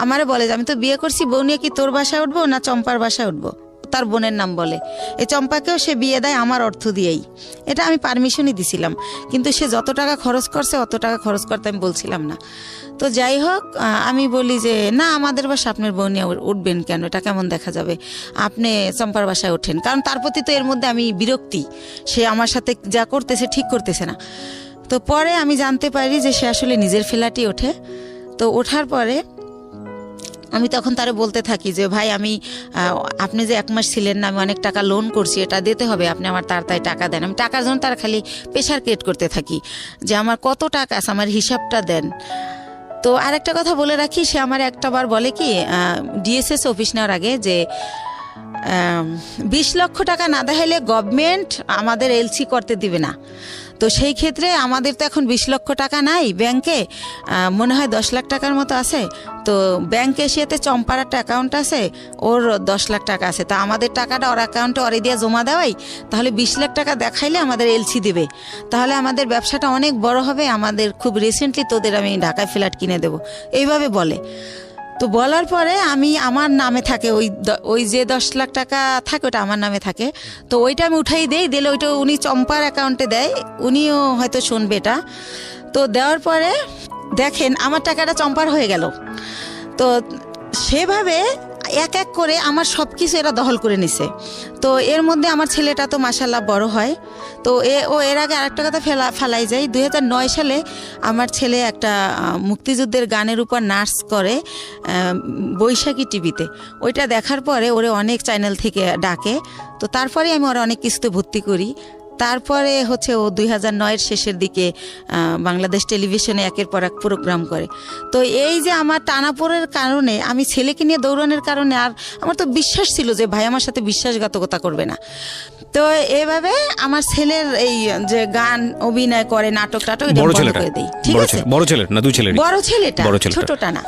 আমারে বলে যে আমি তো বিয়ে করছি, বউ নিয়ে কি তোর বাসায় উঠবো না চম্পার বাসায় উঠবো, তার বোনের নাম বলে। এই চম্পাকেও সে বিয়ে দেয় আমার অর্থ দিয়েই, এটা আমি পারমিশনই দিছিলাম, কিন্তু সে যত টাকা খরচ করছে অত টাকা খরচ করতে আমি বলছিলাম না। তো যাই হোক, আমি বলি যে না আমাদের বাসা আপনার বউ নিয়ে উঠবেন কেন, এটা কেমন দেখা যাবে, আপনি চম্পার বাসায় ওঠেন। কারণ তার প্রতি তো এর মধ্যে আমি বিরক্তি, সে আমার সাথে যা করতেছে ঠিক করতেছে না। তো পরে আমি জানতে পারি যে সে আসলে নিজের ফ্ল্যাটই ওঠে। তো ওঠার পরে আমি তখন তারে বলতে থাকি যে ভাই আমি আপনি যে 1 মাস ছিলেন না, আমি অনেক টাকা লোন করছি, এটা দিতে হবে, আপনি আমার তাড়াতাড়ি টাকা দেন। আমি টাকার জন্য তার খালি প্রেশার ক্রিয়েট করতে থাকি যে আমার কত টাকা আছে, আমার হিসাবটা দেন। তো আরেকটা কথা বলে রাখি, সে আমার একটাবার বলে কি ডিএসএস অফিস নেওয়ার আগে যে 20 লক্ষ টাকা না দেখাইলে গভর্নমেন্ট আমাদের এলসি করতে দিবে না। তো সেই ক্ষেত্রে আমাদের তো এখন 20 লক্ষ টাকা নাই ব্যাংকে, মনে হয় 10 লাখ টাকার মতো আছে। তো ব্যাংক এশিয়াতে চম্পার একটা অ্যাকাউন্ট আছে, ওর 10 লাখ টাকা আছে। তা আমাদের টাকাটা ওর অ্যাকাউন্টে ওরে দিয়ে জমা দেওয়াই, তাহলে 20 লাখ টাকা দেখাইলে আমাদের এলসি দেবে, তাহলে আমাদের ব্যবসাটা অনেক বড় হবে, আমাদের খুব রিসেন্টলি তোদের আমি ঢাকায় ফ্ল্যাট কিনে দেবো, এইভাবে বলে। তো বলার পরে আমি আমার নামে থাকে ওই যে 10 লাখ টাকা থাকে ওটা আমার নামে থাকে। তো ওইটা আমি উঠাই দিলে ওইটা উনি চম্পার অ্যাকাউন্টে দেয়, উনিও হয়তো শুনবে এটা। তো দেওয়ার পরে দেখেন আমার টাকাটা চম্পার হয়ে গেল। তো সেভাবে এক এক করে আমার সব কিছু এরা দখল করে নিছে। তো এর মধ্যে আমার ছেলেটা তো মাশাআল্লাহ বড় হয়। তো এর আগে আরেকটা কথা ফালাই যায়, 2009 সালে আমার ছেলে একটা মুক্তিযুদ্ধের গানের উপর নাচ করে বৈশাখী টিভিতে। ওইটা দেখার পরে ওরে অনেক চ্যানেল থেকে ডাকে। তো তারপরে আমি ওরা অনেক কিছুতে ভর্তি করি। তারপরে হচ্ছে ও 2009-এর শেষের দিকে বাংলাদেশ টেলিভিশনে একের পর এক প্রোগ্রাম করে। তো এই যে আমার টানাপোড়ের কারণে, আমি ছেলেকে নিয়ে দৌড়ানোর কারণে, আর আমার তো বিশ্বাস ছিল যে ভাই আমার সাথে বিশ্বাসঘাতকতা করবে না। তো এভাবে আমার ছেলের এই যে গান অভিনয় করে নাটক টাটক এটা বন্ধ করে দেই। ঠিক আছে, বড় ছেলে না দুই ছেলে? বড় ছেলেটা, ছোটটা না,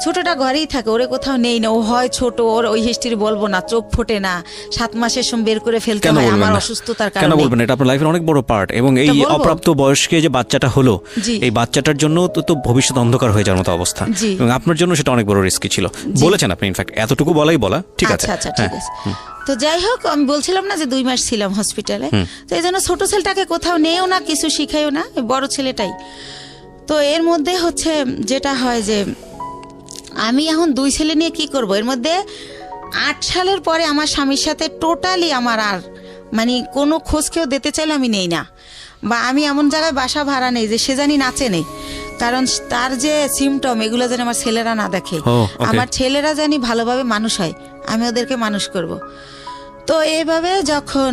ছোটটা ঘরেই থাকে, ওরে কোথাও নেই না। ও হয় ছোট, ওর ওই হিস্ট্রি বলবো না, চোখ ফোটে না, 7 মাসের সময় বের করে ফেলতে হয় আমার অসুস্থতার কারণে। কেন বলবেন, এটা আপনার লাইফের অনেক বড় পার্ট। এবং এই অপ্রাপ্ত বয়স্কে যে বাচ্চাটা হলো, এই বাচ্চাটার জন্য তো ভবিষ্যৎ অন্ধকার হয়ে যাওয়ার মতো অবস্থা, এবং আপনার জন্য সেটা অনেক বড় রিস্কি ছিল বলেছেন আপনি। ইনফ্যাক্ট এতটুকু বলা ঠিক আছে। আচ্ছা ঠিক আছে। তো যাই হোক, আমি বলছিলাম না যে 2 মাস ছিলাম হসপিটালে, তো এই জন্য ছোট ছেলেটাকে কোথাও নেও না, কিছু শিখাইও না, বড় ছেলেটাই। তো এর মধ্যে হচ্ছে যেটা হয় যে আমি এখন 2 ছেলে নিয়ে কি করব। এর মধ্যে 8 সালের পরে আমার স্বামীর সাথে টোটালি আমার আর মানে কোনো খোঁজ কেউ দিতে চাইলে আমি নেই না, বা আমি এমন জায়গায় বাসা ভাড়া নেই যে সে জানি নাচে নেই, কারণ তার যে সিমটম এগুলো যেন আমার ছেলেরা না দেখে। আমার ছেলেরা জানি ভালোভাবে মানুষ হয়, আমি ওদেরকে মানুষ করব। তো এইভাবে যখন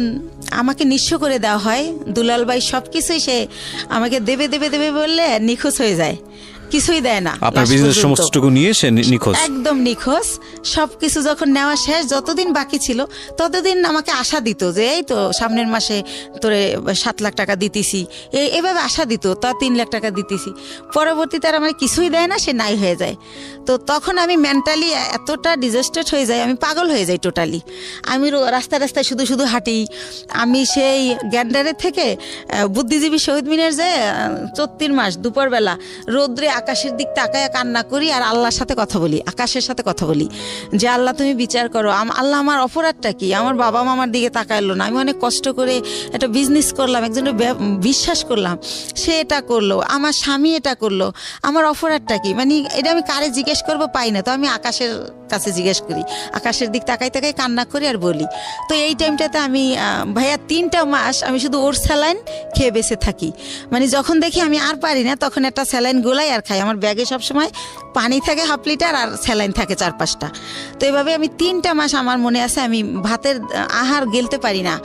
আমাকে নিঃস্ব করে দেওয়া হয়, দুলাল ভাই সব কিছুই সে আমাকে দেবে বললে নিখোঁজ হয়ে যায়। কিছুই দেয় না আপনার last বিজনেস পর্যন্ত। সমস্তটুকু নিয়ে সে নিখোঁজ। একদম নিখোঁজ। সবকিছু যখন নেওয়া শেষ, যতদিন বাকি ছিল ততদিন আমাকে আশা দিত যে এই তো সামনের মাসে তোরে 7 লাখ টাকা দিতেছি, এভাবে আশা দিত, তা 3 লাখ টাকা দিতেছি। পরবর্তীতে আর আমার কিছুই দেয় না, সে নাই হয়ে যায়। তো তখন আমি মেন্টালি এতটা ডিজাস্টেড হয়ে যাই, আমি পাগল হয়ে যাই টোটালি। আমি রাস্তায় রাস্তায় শুধু শুধু হাঁটি। আমি সেই গ্যান্ডারের থেকে বুদ্ধিজীবী শহীদ মিনার যে 34 মাস দুপুরবেলা রোদ্রে আকাশের দিক তাকায় কান্না করি আর আল্লাহর সাথে কথা বলি, আকাশের সাথে কথা বলি যে আল্লাহ তুমি বিচার করো, আল্লাহ আমার অপরাধটা কি, আমার বাবা মামার দিকে তাকাইলো না, আমি অনেক কষ্ট করে একটা বিজনেস করলাম, একজনের বিশ্বাস করলাম, সে এটা করলো, আমার স্বামী এটা করলো, আমার অপরাধটা কি, মানে এটা আমি কারে জিজ্ঞেস করবো পাই না। তো আমি আকাশের কাছে জিজ্ঞেস করি, আকাশের দিক তাকাই তাকাই কান্না করি আর বলি। তো এই টাইমটাতে আমি ভাইয়া 3টা মাস আমি শুধু ওর স্যালাইন খেয়ে বেঁচে থাকি। মানে যখন দেখি আমি আর পারি না তখন একটা স্যালাইন গোলাই আর খাই। আমার ব্যাগে সবসময় পানি থাকে 1/2 লিটার আর স্যালাইন থাকে 4-5টা। তো এভাবে আমি 3টা মাস, আমার মনে আছে, আমি ভাতের আহার গেলতে পারি না।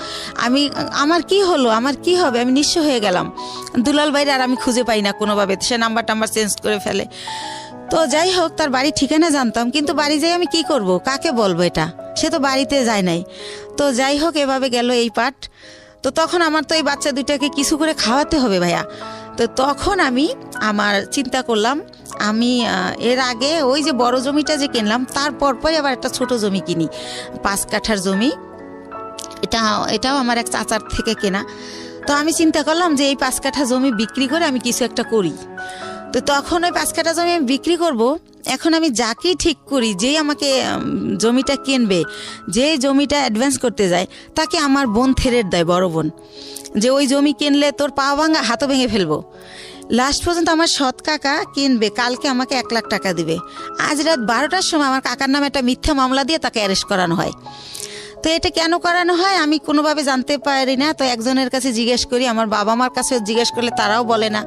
আমার কি হলো, আমার কি হবে, আমি নিঃস্ব হয়ে গেলাম। দুলাল ভাইরা আর আমি খুঁজে পাই না কোনোভাবে, সে নাম্বার চেঞ্জ করে ফেলে। তো যাই হোক, তার বাড়ির ঠিকানা জানতাম, কিন্তু বাড়ি যাই আমি কি করব, কাকে বলবো এটা, সে তো বাড়িতে যায় নাই। তো যাই হোক, এভাবে গেল এই পাঠ। তো তখন আমার তো এই বাচ্চা দুইটাকে কিছু করে খাওয়াতে হবে ভাইয়া। তো তখন আমি চিন্তা করলাম, আমি এর আগে ওই যে বড় জমিটা যে কিনলাম তার পরপরই আবার একটা ছোট জমি কিনি, 5 কাঠার জমি। এটাও আমার এক চাচার থেকে কেনা। তো আমি চিন্তা করলাম যে এই 5 কাঠা জমি বিক্রি করে আমি কিছু একটা করি। তো তখন ওই 5 কাঠা জমি আমি বিক্রি করব। এখন আমি যাকেই ঠিক করি, যেই আমাকে জমিটা কিনবে, যে জমিটা অ্যাডভান্স করতে যায়, তাকে আমার বোন থ্রেট দেয়, বড় বোন, যে ওই জমি কিনলে তোর পা ভাঙা হাতও ভেঙে ফেলবো। লাস্ট পর্যন্ত আমার সৎ কাকা কিনবে, কালকে আমাকে 1 লাখ টাকা দিবে। আজ রাত 12টার সময় আমার কাকার নামে একটা মিথ্যা মামলা দিয়ে তাকে অ্যারেস্ট করানো হয়। তো এটা কেন করানো হয় আমি কোনোভাবে জানতে পারি না। তো একজনের কাছে জিজ্ঞেস করি, আমার বাবা মার কাছে জিজ্ঞেস করলে তারাও বলে না,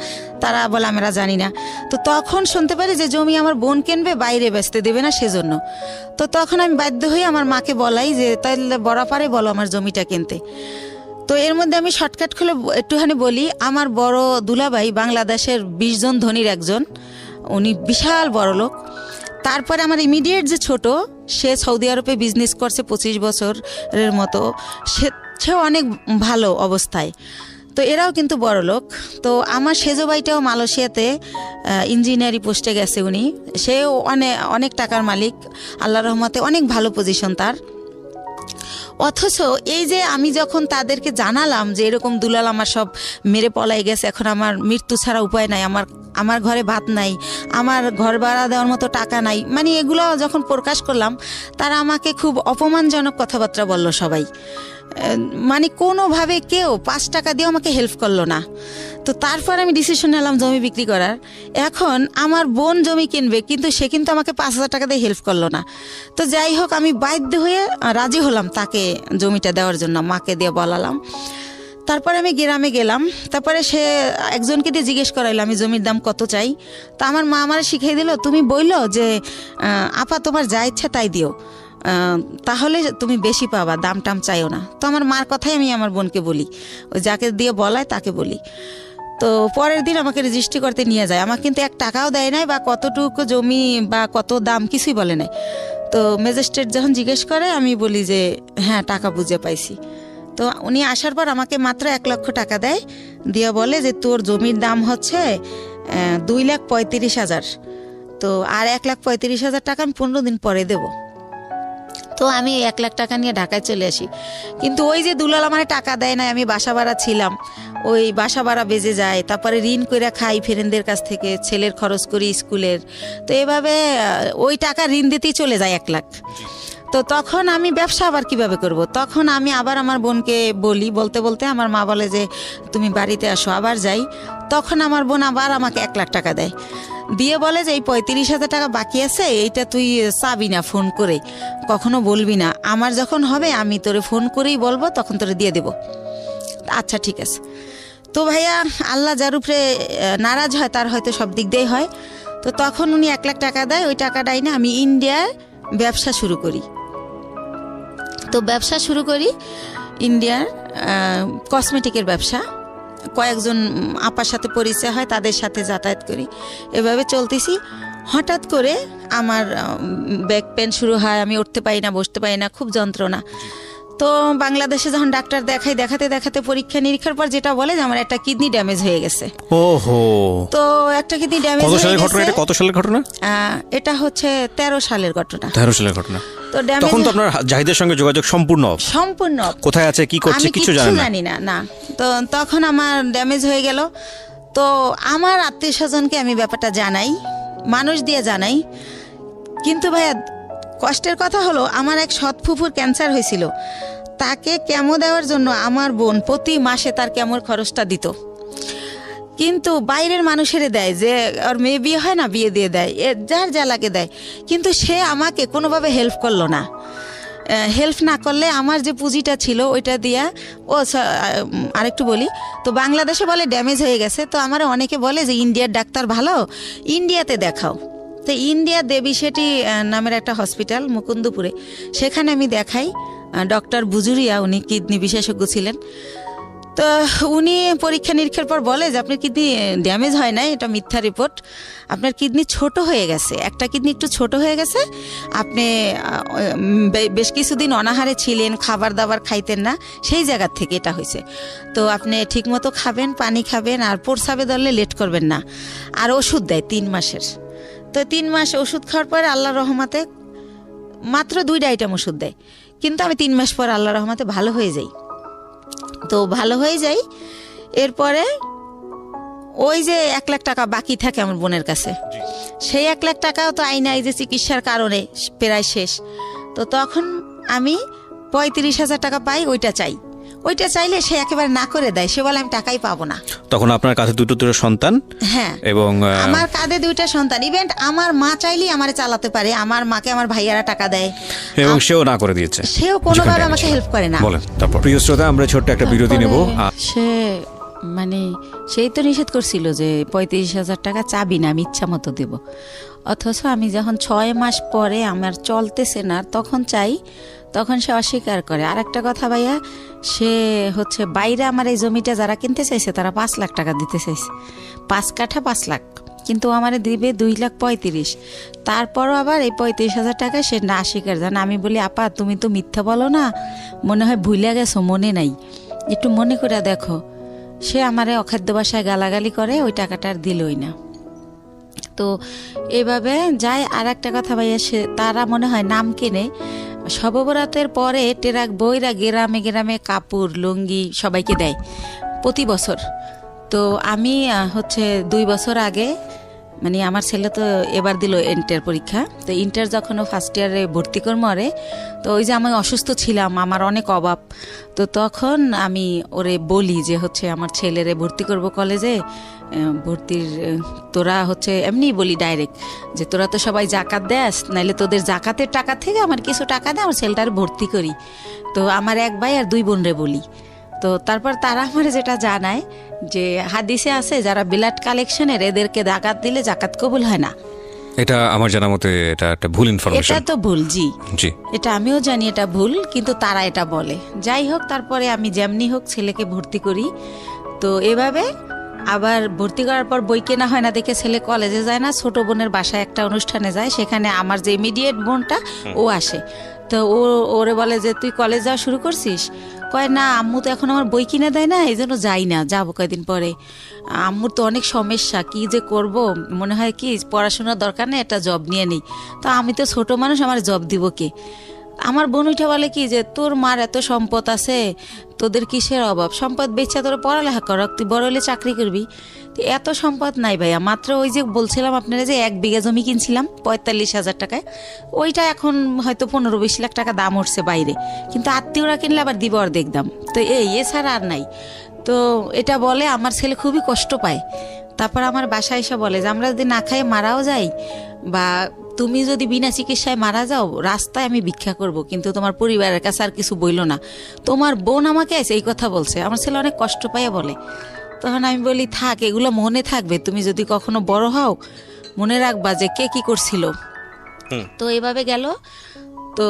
তারা বলে আমরা জানি না। তো তখন শুনতে পারি যে জমি আমার বোন কিনবে, বাইরে বেচতে দেবে না সেজন্য। তো তখন আমি বাধ্য হয়ে আমার মাকে বলাই যে তাহলে বরাপারে বলো আমার জমিটা কিনতে। তো এর মধ্যে আমি শর্টকাট খুলে একটুখানি বলি, আমার বড় দুলাভাই বাংলাদেশের 20 জন ধনীর একজন, উনি বিশাল বড় লোক। তারপরে আমার ইমিডিয়েট যে ছোট, সে সৌদি আরবে বিজনেস করছে 25 বছরের মতো, সেও অনেক ভালো অবস্থায়। তো এরাও কিন্তু বড় লোক। তো আমার সেজো ভাইটাও মালয়েশিয়াতে ইঞ্জিনিয়ারিং পোস্টে গেছে উনি, সেও অনেক টাকার মালিক, আল্লাহর রহমতে অনেক ভালো পজিশন তার। অথচ এই যে আমি যখন তাদেরকে জানালাম যে এরকম দুলাল আমার সব মেরে পলাই গেছে, এখন আমার মৃত্যু ছাড়া উপায় নাই, আমার ঘরে ভাত নাই, আমার ঘর ভাড়া দেওয়ার মতো টাকা নাই, মানে এগুলো যখন প্রকাশ করলাম, তারা আমাকে খুব অপমানজনক কথাবার্তা বলল সবাই। মানে কোনোভাবে কেউ 5 টাকা দিয়েও আমাকে হেল্প করলো না। তো তারপর আমি ডিসিশন নিলাম জমি বিক্রি করার। এখন আমার বোন জমি কিনবে, কিন্তু সে কিন্তু আমাকে 5,000 টাকা দিয়ে হেল্প করলো না। তো যাই হোক, আমি বাধ্য হয়ে রাজি হলাম তাকে জমিটা দেওয়ার জন্য, মাকে দিয়ে বলালাম। তারপরে আমি গ্রামে গেলাম, তারপরে সে একজনকে দিয়ে জিজ্ঞেস করাইলো আমি জমির দাম কত চাই। তা আমার মা আমার শিখিয়ে দিল, তুমি বললো যে আপা তোমার যা ইচ্ছা তাই দিও, তাহলে তুমি বেশি পাবা, দাম টাম চাইও না। তো আমার মার কথাই আমি আমার বোনকে বলি, ওই যাকে দিয়ে বলায় তাকে বলি। তো পরের দিন আমাকে রেজিস্ট্রি করতে নিয়ে যায়, আমার কিন্তু 1 টাকাও দেয় নাই, বা কতটুকু জমি বা কত দাম কিছুই বলে নাই। তো ম্যাজিস্ট্রেট যখন জিজ্ঞেস করে আমি বলি যে হ্যাঁ টাকা বুঝে পাইছি। তো উনি আসার পর আমাকে মাত্র 1 লক্ষ টাকা দেয়, দিয়ে বলে যে তোর জমির দাম হচ্ছে 2,35,000, তো আর 1,35,000 টাকা আমি 15 দিন পরে দেবো। তো আমি 1 লাখ টাকা নিয়ে ঢাকায় চলে আসি। কিন্তু ওই যে দুলাল আমার টাকা দেয় না, আমি বাসা ভাড়া ছিলাম, ওই বাসা ভাড়া বেজে যায়, তারপরে ঋণ করে খাই ফ্রেন্ডদের কাছ থেকে, ছেলের খরচ করি স্কুলের। তো এভাবে ওই টাকা ঋণ দিতেই চলে যায় 1 লাখ। তো তখন আমি ব্যবসা আবার কিভাবে করব? তখন আমি আবার আমার বোনকে বলতে বলতে আমার মা বলে যে তুমি বাড়িতে আসো, আবার যাই। তখন আমার বোন আবার আমাকে 1 লাখ টাকা দেয়, দিয়ে বলে যে এই 35,000 টাকা বাকি আছে, এইটা তুই চাবি না, ফোন করে কখনো বলবি না, আমার যখন হবে আমি তোরে ফোন করেই বলবো, তখন তোরে দিয়ে দেবো। আচ্ছা ঠিক আছে। তো ভাইয়া, আল্লাহ যার উপরে নারাজ হয় তার হয়তো সব দিক দিয়েই হয়। তো তখন উনি 1 লাখ টাকা দেয়, ওই টাকাটাই না আমি ইন্ডিয়ার ব্যবসা শুরু করি। তো ব্যবসা শুরু করি ইন্ডিয়ার কসমেটিকের ব্যবসা। কয়েকজন আপার সাথে পরিচয় হয়, তাদের সাথে যাতায়াত করি, এভাবে চলতেছি। হঠাৎ করে আমার ব্যাক পেন শুরু হয়, আমি উঠতে পারি না, বসতে পারি না, খুব যন্ত্রণা। তো বাংলাদেশে যখন ডাক্তার দেখাতে দেখাতে পরীক্ষা নিরীক্ষার পর যেটা বলে যে আমার একটা কিডনি ড্যামেজ হয়ে গেছে। ওহো, তো একটা কিডনি ড্যামেজ কত হয়ে সালের ঘটনা গেছে। এটা? কত সালের ঘটনা? এটা হচ্ছে 13 সালের ঘটনা। 13 সালের ঘটনা। তো ড্যামেজ তখন তো আপনার জাহিদের সঙ্গে যোগাযোগ সম্পূর্ণ off। সম্পূর্ণ কোথায় আছে, কি করছে, আমি কিছু কিচ্ছু জানেন না? জানি না। না, তো তখন আমার ড্যামেজ হয়ে গেল। তো আমার আত্মীয় স্বজনকে আমি ব্যাপারটা জানাই, মানুষ দিয়ে জানাই। কিন্তু ভাইয়া কষ্টের কথা হলো, আমার এক সৎ ফুফুর ক্যান্সার হয়েছিল, তাকে কেমো দেওয়ার জন্য আমার বোন প্রতি মাসে তার কেমোর খরচটা দিত। কিন্তু বাইরের মানুষের দেয়, যে ওর মেয়ে বিয়ে হয় না, বিয়ে দিয়ে দেয়, যার যা লাগে দেয়। কিন্তু সে আমাকে কোনোভাবে হেল্প করলো না। হেল্প না করলে আমার যে পুঁজিটা ছিল ওইটা দিয়া আরেকটু বলি, তো বাংলাদেশে বলে ড্যামেজ হয়ে গেছে। তো আমার অনেকে বলে যে ইন্ডিয়ার ডাক্তার ভালো, ইন্ডিয়াতে দেখাও। তো ইন্ডিয়া দেবী শেঠি নামের একটা হসপিটাল মুকুন্দপুরে, সেখানে আমি দেখাই। ডক্টর বুজুরিয়া, উনি কিডনি বিশেষজ্ঞ ছিলেন। তো উনি পরীক্ষা নিরীক্ষার পর বলে যে আপনার কিডনি ড্যামেজ হয় নাই, এটা মিথ্যা রিপোর্ট, আপনার কিডনি ছোট হয়ে গেছে, একটা কিডনি একটু ছোট হয়ে গেছে, আপনি বেশ কিছুদিন অনাহারে ছিলেন, খাবার দাবার খাইতেন না, সেই জায়গার থেকে এটা হয়েছে। তো আপনি ঠিকমতো খাবেন, পানি খাবেন, আর প্রস্রাবে ধরলে লেট করবেন না। আর ওষুধ দেয় 3 মাসের। তো 3 মাস ওষুধ খাওয়ার পরে আল্লাহর রহমতে মাত্র 2টা আইটেম ওষুধ দেয়, কিন্তু আমি 3 মাস পর আল্লাহর রহমতে ভালো হয়ে যাই। তো ভালো হয়ে যাই, এরপরে ওই যে 1 লাখ টাকা বাকি থাকে আমার বোনের কাছে, সেই 1 লাখ টাকাও তো আইনা এই যে চিকিৎসার কারণে প্রায় শেষ। তো তখন আমি 35,000 টাকা পাই, ওইটা চাই। ওইটা চাইলে সে একেবারে না করে দেয়, সে বলে আমি টাকাই পাবো না। তখন আপনার কাছে দুটো সন্তান। হ্যাঁ, এবং আমার কাঁধে 2টা সন্তান। ইভেন্ট আমার মা চাইলেই আমারে চালাতে পারে, আমার মাকে আমার ভাইয়ারা টাকা দেয়, এবং সেও না করে দিয়েছে, সেও কোনোভাবে আমাকে হেল্প করে না। বলেন তারপর। প্রিয় শ্রোতা, আমরা ছোট্ট একটা বিরতি নেব। সে মানে সেই তো নিষেধ করছিল যে 35,000 টাকা চাবি না, আমি ইচ্ছা মতো দেব। অথচ আমি যখন 6 মাস পরে আমার চলতেছে না, তখন চাই, তখন সে অস্বীকার করে। আর একটা কথা ভাইয়া, সে হচ্ছে বাইরে আমার এই জমিটা যারা কিনতে চাইছে তারা 5 লাখ টাকা দিতে চাইছে, 5 কাঠা 5 লাখ, কিন্তু আমারে দিবে 2,35,000। তারপরও আবার এই 35,000 টাকা সে না স্বীকার জান। আমি বলি, আপা তুমি তো মিথ্যা বলো না, মনে হয় ভুলে গেছো, মনে নাই, একটু মনে করে দেখো। সে আমারে অখাদ্য ভাষায় গালাগালি করে, ওই টাকাটা আর দিলই না। তো এভাবে যায়। আর একটা কথা ভাইয়া, সে তারা মনে হয় নাম কেনে, শববরাতের পরে টেরাক বইরা গ্রামে গ্রামে কাপড় লুঙ্গি সবাইকে দেয় প্রতি বছর। তো আমি হচ্ছে 2 বছর আগে, মানে আমার ছেলে তো এবার দিল ইন্টার পরীক্ষা, তো ইন্টার যখন ও ফার্স্ট ইয়ারে ভর্তি করবো ওরে, তো ওই যে আমি অসুস্থ ছিলাম, আমার অনেক অভাব, তো তখন আমি ওরে বলি যে হচ্ছে আমার ছেলেরে ভর্তি করব কলেজে, ভর্তির তোরা হচ্ছে এমনি বলি ডাইরেক্ট যে তোরা তো সবাই জাকাত দেস, নাইলে তোদের জাকাতের টাকা থেকে আমার কিছু টাকা দে, আমার ছেলেটার ভর্তি করি। তো আমার 1 ভাই আর 2 বোনরে বলি। তো তারপর তারা আমার যেটা জানায় যে হাদিসে আছে যারা ব্লাড কালেকশনের, এদেরকে জাকাত দিলে জাকাত কবুল হয় না। এটা আমার জানা মতে এটা একটা ভুল ইনফরমেশন। এটা তো ভুল, জি জি, এটা আমিও জানি এটা ভুল, কিন্তু তারা এটা বলে। যাই হোক, তারপরে আমি যেমনি হোক ছেলেকে ভর্তি করি। তো এভাবে আবার ভর্তি করার পর বই কেনা হয় না দেখে ছেলে কলেজে যায় না, ছোট বোনের বাসায় একটা অনুষ্ঠানে যায়, সেখানে আমার যে ইমিডিয়েট বোনটা ও আসে। তো ওরে বলে যে তুই কলেজ যাওয়া শুরু করছিস? কয় না, আম্মু তো এখন আমার বই কিনে দেয় না, এই জন্য যাই না, যাবো কয়েকদিন পরে। আম্মুর তো অনেক সমস্যা, কি যে করব, মনে হয় কি পড়াশোনার দরকার নেই, একটা জব নিয়ে নিই। তো আমি তো ছোট মানুষ, আমার জব দিব কে? আমার বোন উঠে বলে কি যে তোর মার এত সম্পদ আছে, তোদের কিসের অভাব, সম্পদ বেচা তোর পড়ালেখা কর, তুই বড় হলে চাকরি করবি। এত সম্পদ নাই ভাইয়া, মাত্র ওই যে বলছিলাম আপনারা যে 1 বিঘা জমি কিনছিলাম 45,000 টাকায়, ওইটা এখন হয়তো 15-20 লাখ টাকা দাম উঠছে বাইরে, কিন্তু আত্মীয়রা কিনলে আবার দিব অর্ধেক দাম। তো এছাড়া আর নাই। তো এটা বলে আমার ছেলে খুবই কষ্ট পায়। তারপর আমার বাসায় এসে বলে যে আমরা যদি না খাইয়ে মারাও যাই, বা তুমি যদি বিনা চিকিৎসায় মারা যাও, রাস্তায় আমি ভিক্ষা করব, কিন্তু তোমার পরিবারের কাছে আর কিছু বইলো না। তোমার বোন আমাকে এই কথা বলছে। আমার ছেলে অনেক কষ্ট পাইয়া বলে। তখন আমি বলি থাক, এগুলো মনে থাকবে, তুমি যদি কখনো বড় হও মনে রাখবা যে কে কি করছিল। তো এইভাবে গেল। তো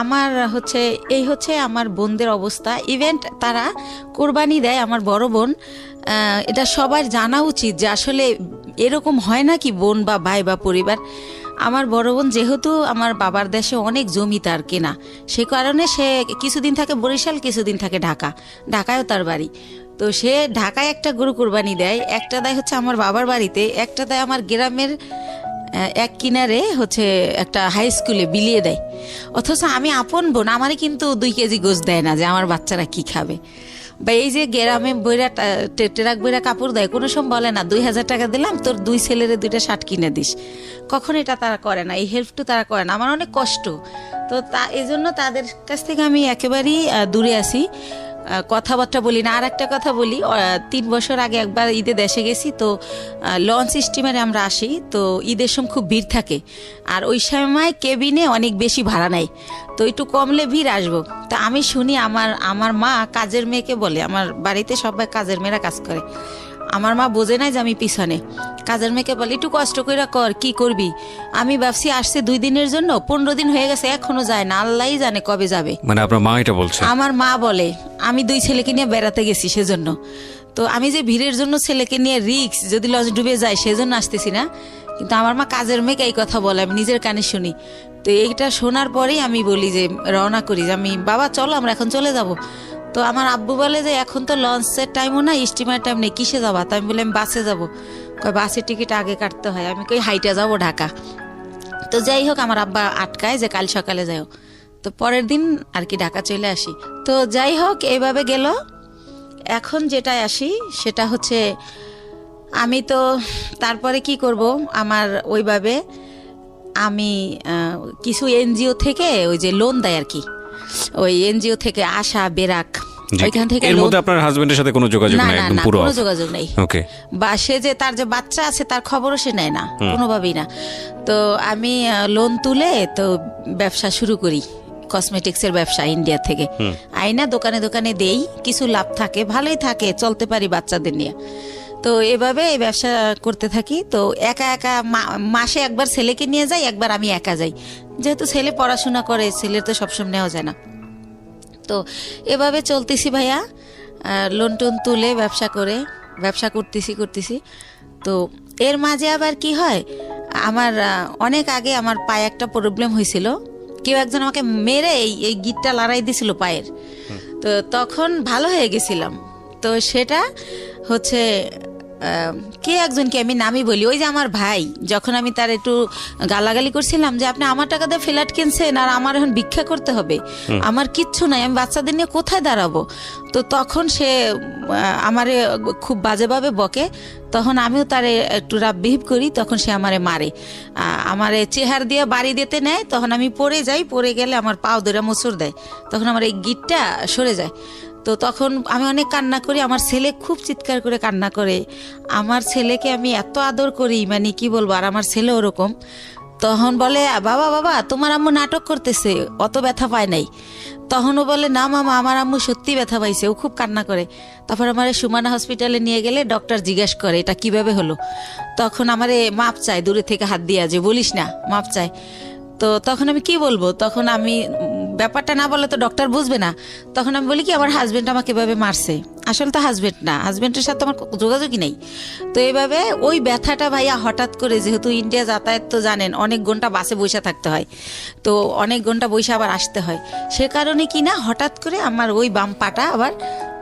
আমার হচ্ছে এই হচ্ছে আমার বোনদের অবস্থা। ইভেন্ট তারা কোরবানি দেয়, আমার বড় বোন। এটা সবার জানা উচিত যে আসলে এরকম হয় না কি বোন বা ভাই বা পরিবার। আমার বড় বোন যেহেতু আমার বাবার দেশে অনেক জমি তার কেনা, সে কারণে সে কিছুদিন থাকে বরিশাল, কিছুদিন থাকে ঢাকায়ও তার বাড়ি। তো সে ঢাকায় একটা গরু কোরবানি দেয়, একটা দেয় হচ্ছে আমার বাবার বাড়িতে, একটা দেয় আমার গ্রামের এক কিনারে হচ্ছে একটা হাই স্কুলে বিলিয়ে দেয়। অথচ আমি আপন বোন, আমারই কিন্তু 2 কেজি গোশ দেয় না যে আমার বাচ্চারা কি খাবে। বা এই যে গ্রামে বইরা ট্রাক বইরা কাপড় দেয়, কোনো সময় বলে না 2000 টাকা দিলাম তোর 2 ছেলের 2টা শার্ট কিনে দিস। কখন এটা তারা করে না, এই হেল্পটু তারা করে না। আমার অনেক কষ্ট, তো এই জন্য তাদের কাছ থেকে আমি একেবারেই দূরে আছি, কথাবার্তা বলি না। আর একটা কথা বলি, 3 বছর আগে একবার ঈদে দেশে গেছি, তো লঞ্চ স্টিমারে আমরা আসি, তো ঈদের সময় খুব ভিড় থাকে, আর ওই সময় কেবিনে অনেক বেশি ভাড়া নেয়, তো একটু কমলে ভিড় আসবো। তো আমি শুনি আমার মা কাজের মেয়েকে বলে, আমার বাড়িতে সবাই কাজের মেয়েরা কাজ করে, আমার মা বোঝে নাই যে আমি পিছনে, কাজের মেয়েকে বলে একটু কষ্ট করে কর, কি করবি। আমি ভাবছি আসছে 2 দিনের জন্য, 15 দিন হয়ে গেছে এখনো যায় না, আল্লাহই জানে কবে যাবে। মানে আপনার মা এটা বলছে? আমার মা বলে আমি 2 ছেলেকে নিয়ে বেড়াতে গেছি সেজন্য, তো আমি যে ভিড়ের জন্য ছেলেকে নিয়ে রিক্স যদি লঞ্চ ডুবে যায় সেজন্য আসতেছি না। কিন্তু আমার মা কাজের মেয়েকে এই কথা বলে, আমি নিজের কানে শুনি। তো এইটা শোনার পরেই আমি বলি যে রওনা করি, যে আমি বাবা চলো আমরা এখন চলে যাব। তো আমার আব্বু বলে যে এখন তো লঞ্চের টাইমও না, স্টিমার টাইম নেই, কিসে যাবা? তো আমি বলি আমি বাসে যাবো। কয় বাসের টিকিট আগে কাটতে হয়। আমি কই হাইটা যাবো ঢাকা। তো যাই হোক আমার আব্বা আটকায় যে কাল সকালে যাও। তো পরের দিন আর কি ঢাকা চলে আসি। তো যাই হোক এইভাবে গেল। এখন যেটা আসি সেটা হচ্ছে আমি তো তারপরে কি করব, আমার ওইভাবে আমি কিছু এনজিও থেকে ওই যে লোন দেয় আর কি, ওই এনজিও থেকে আশা বেরাক, ওইখান থেকে এর মধ্যে আপনার হাজবেন্ডের সাথে কোনো যোগাযোগ নাই? একদম পুরো কোনো যোগাযোগ নেই। ওকে। বা সে যে তার যে বাচ্চা আছে তার খবরও সে নেয় না, কোনোভাবেই না। তো আমি লোন তুলে তো ব্যবসা শুরু করি, কসমেটিক্সের ব্যবসা ইন্ডিয়া থেকে আইনা দোকানে দোকানে দেই, কিছু লাভ থাকে, ভালোই থাকে, চলতে পারি বাচ্চাদের নিয়ে। তো এভাবে এই ব্যবসা করতে থাকি। তো একা একা মাসে একবার ছেলেকে নিয়ে যাই, একবার আমি একা যাই, যেহেতু ছেলে পড়াশোনা করে, ছেলের তো সবসময় নেওয়া যায় না। তো এভাবে চলতেছি ভাইয়া, লোন টোন তুলে ব্যবসা করতেছি। তো এর মাঝে আবার কি হয়, আমার অনেক আগে আমার পায়ে একটা প্রবলেম হয়েছিল, কেউ একজন আমাকে মেরে এই গিটটা লড়াই দিছিল পায়ের। তো তখন ভালো হয়ে গেছিলাম। তো সেটা হচ্ছে কে একজনকে আমি নামই বলি, ওই যে আমার ভাই, যখন আমি তার একটু গালাগালি করছিলাম যে আপনি আমার টাকা দিয়ে ফ্ল্যাট কিনছেন আর আমার এখন ভিক্ষা করতে হবে, আমার কিচ্ছু নাই, আমি বাচ্চাদের নিয়ে কোথায় দাঁড়াবো। তো তখন সে আমারে খুব বাজেভাবে বকে, তখন আমিও তারে একটু রাব বিহেভ করি, তখন সে আমারে মারে, আমারে চেহার দিয়ে বাড়ি দিতে নেয়। তখন আমি পড়ে যাই, পড়ে গেলে আমার পাও ধরে মোচড় দেয়, তখন আমার এই গিটটা সরে যায়। তো তখন আমি অনেক কান্না করি, আমার ছেলে খুব চিৎকার করে কান্না করে। আমার ছেলেকে আমি এত আদর করি, মানে কি বলবো, আর আমার ছেলে ওরকম। তখন বলে বাবা বাবা তোমার আম্মু নাটক করতেছে, অত ব্যথা পায় নাই। তখনও বলে না মামা আমার আম্মু সত্যি ব্যথা পাইছে, ও খুব কান্না করে। তারপর আমার সুমানা হসপিটালে নিয়ে গেলে ডক্টর জিজ্ঞেস করে এটা কিভাবে হলো। তখন আমারে মাপ চায়, দূরে থেকে হাত দিয়া, যে বলিস না, মাপ চায়। তো তখন আমি কি বলবো, তখন আমি ব্যাপারটা না বলে তো ডক্টর বুঝবে না। তখন আমি বলি কি আমার হাজবেন্ড আমাকে এভাবে মারছে, আসলে তো হাজবেন্ড না, হাজবেন্ডের সাথে আমার যোগাযোগই নেই। তো এইভাবে ওই ব্যথাটা ভাইয়া হঠাৎ করে, যেহেতু ইন্ডিয়া যাতায়াত তো জানেন, অনেক ঘন্টা বাসে বসে থাকতে হয়, তো অনেক ঘন্টা বসে আবার আসতে হয়, সে কারণে কি না হঠাৎ করে আমার ওই বাম পাটা আবার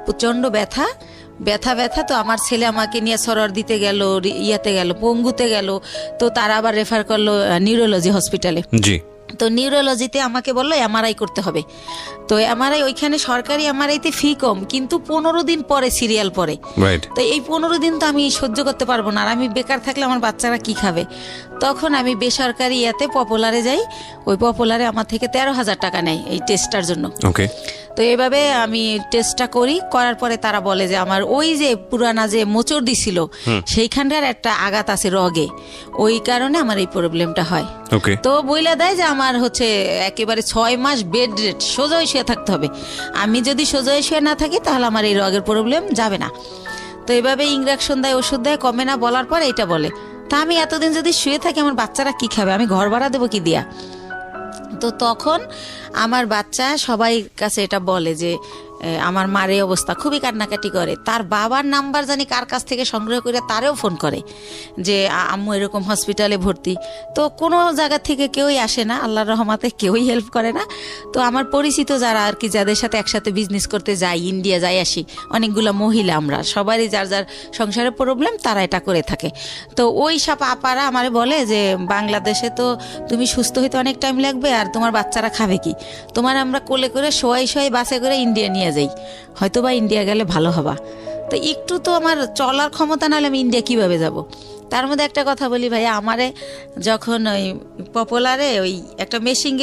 প্রচণ্ড ব্যথা। তো আমার ছেলে আমাকে নিয়ে সরর দিতে গেল, ইয়াতে গেল, পঙ্গুতে গেল। তো তারা আবার রেফার করলো নিউরোলজি হসপিটালে। জি। তো নিউরোলজিতে আমাকে বললো এমআরআই করতে হবে। তো এমআরআই ওইখানে সরকারি এমআরআইতে ফি কম, কিন্তু 15 দিন পরে সিরিয়াল পরে। তো এই 15 দিন তো আমি সহ্য করতে পারবো না, আর আমি বেকার থাকলে আমার বাচ্চারা কি খাবে। তখন আমি বেসরকারি ইয়াতে পপুলারে যাই, ওই পপুলারে আমার থেকে 13,000 টাকা নেয় এই টেস্টটার জন্য। ওকে। তো এইভাবে আমি টেস্টটা করার পরে তারা বলে যে আমার ওই যে পুরানা যে মোচড় দিছিল সেইখানটার একটা আঘাত আছে রগে, ওই কারণে আমার এই প্রবলেমটা হয়। তো বইলা দেয় যে আমার হচ্ছে একেবারে 6 মাস বেড রেট, সোজা হয়ে শুয়ে থাকতে হবে। আমি যদি সোজা হয়ে শুয়ে না থাকি তাহলে আমার এই রগের প্রবলেম যাবে না। তো এইভাবে ইঞ্জেকশন দেয়, ওষুধ দেয়, কমে না, বলার পর এইটা বলে। তা আমি এতদিন যদি শুয়ে থাকি আমার বাচ্চারা কি খাবে, আমি ঘর ভাড়া দেবো কি দিয়া। তো তখন আমার বাচ্চা সবাই কাছে এটা বলে যে আমার মার এই অবস্থা, খুবই কান্নাকাটি করে। তার বাবার নাম্বার জানি কার কাছ থেকে সংগ্রহ করে তারেও ফোন করে যে আম্মু এরকম হসপিটালে ভর্তি। তো কোনো জায়গা থেকে কেউই আসে না, আল্লাহর রহমতে কেউই হেল্প করে না। তো আমার পরিচিত যারা আর কি, যাদের সাথে একসাথে বিজনেস করতে যাই, ইন্ডিয়া যাই আসি, অনেকগুলো মহিলা, আমরা সবারই যার যার সংসারের প্রবলেম, তারা এটা করে থাকে। তো ওই সব আপারা আমারে বলে যে বাংলাদেশে তো তুমি সুস্থ হইতে অনেক টাইম লাগবে, আর তোমার বাচ্চারা খাবে কি, তোমার আমরা কোলে করে শোয়াই শোয়াই বাসে করে ইন্ডিয়া নিয়ে যাই, হয়তো বা ইন্ডিয়া গেলে ভালো হবা। তো একটু তো আমার চলার ক্ষমতা নাহলে আমি ইন্ডিয়া কিভাবে যাব। তার মধ্যে একটা কথা বলি ভাইয়া, আমারে যখন ওই পপুলারে ওই একটা মেশিন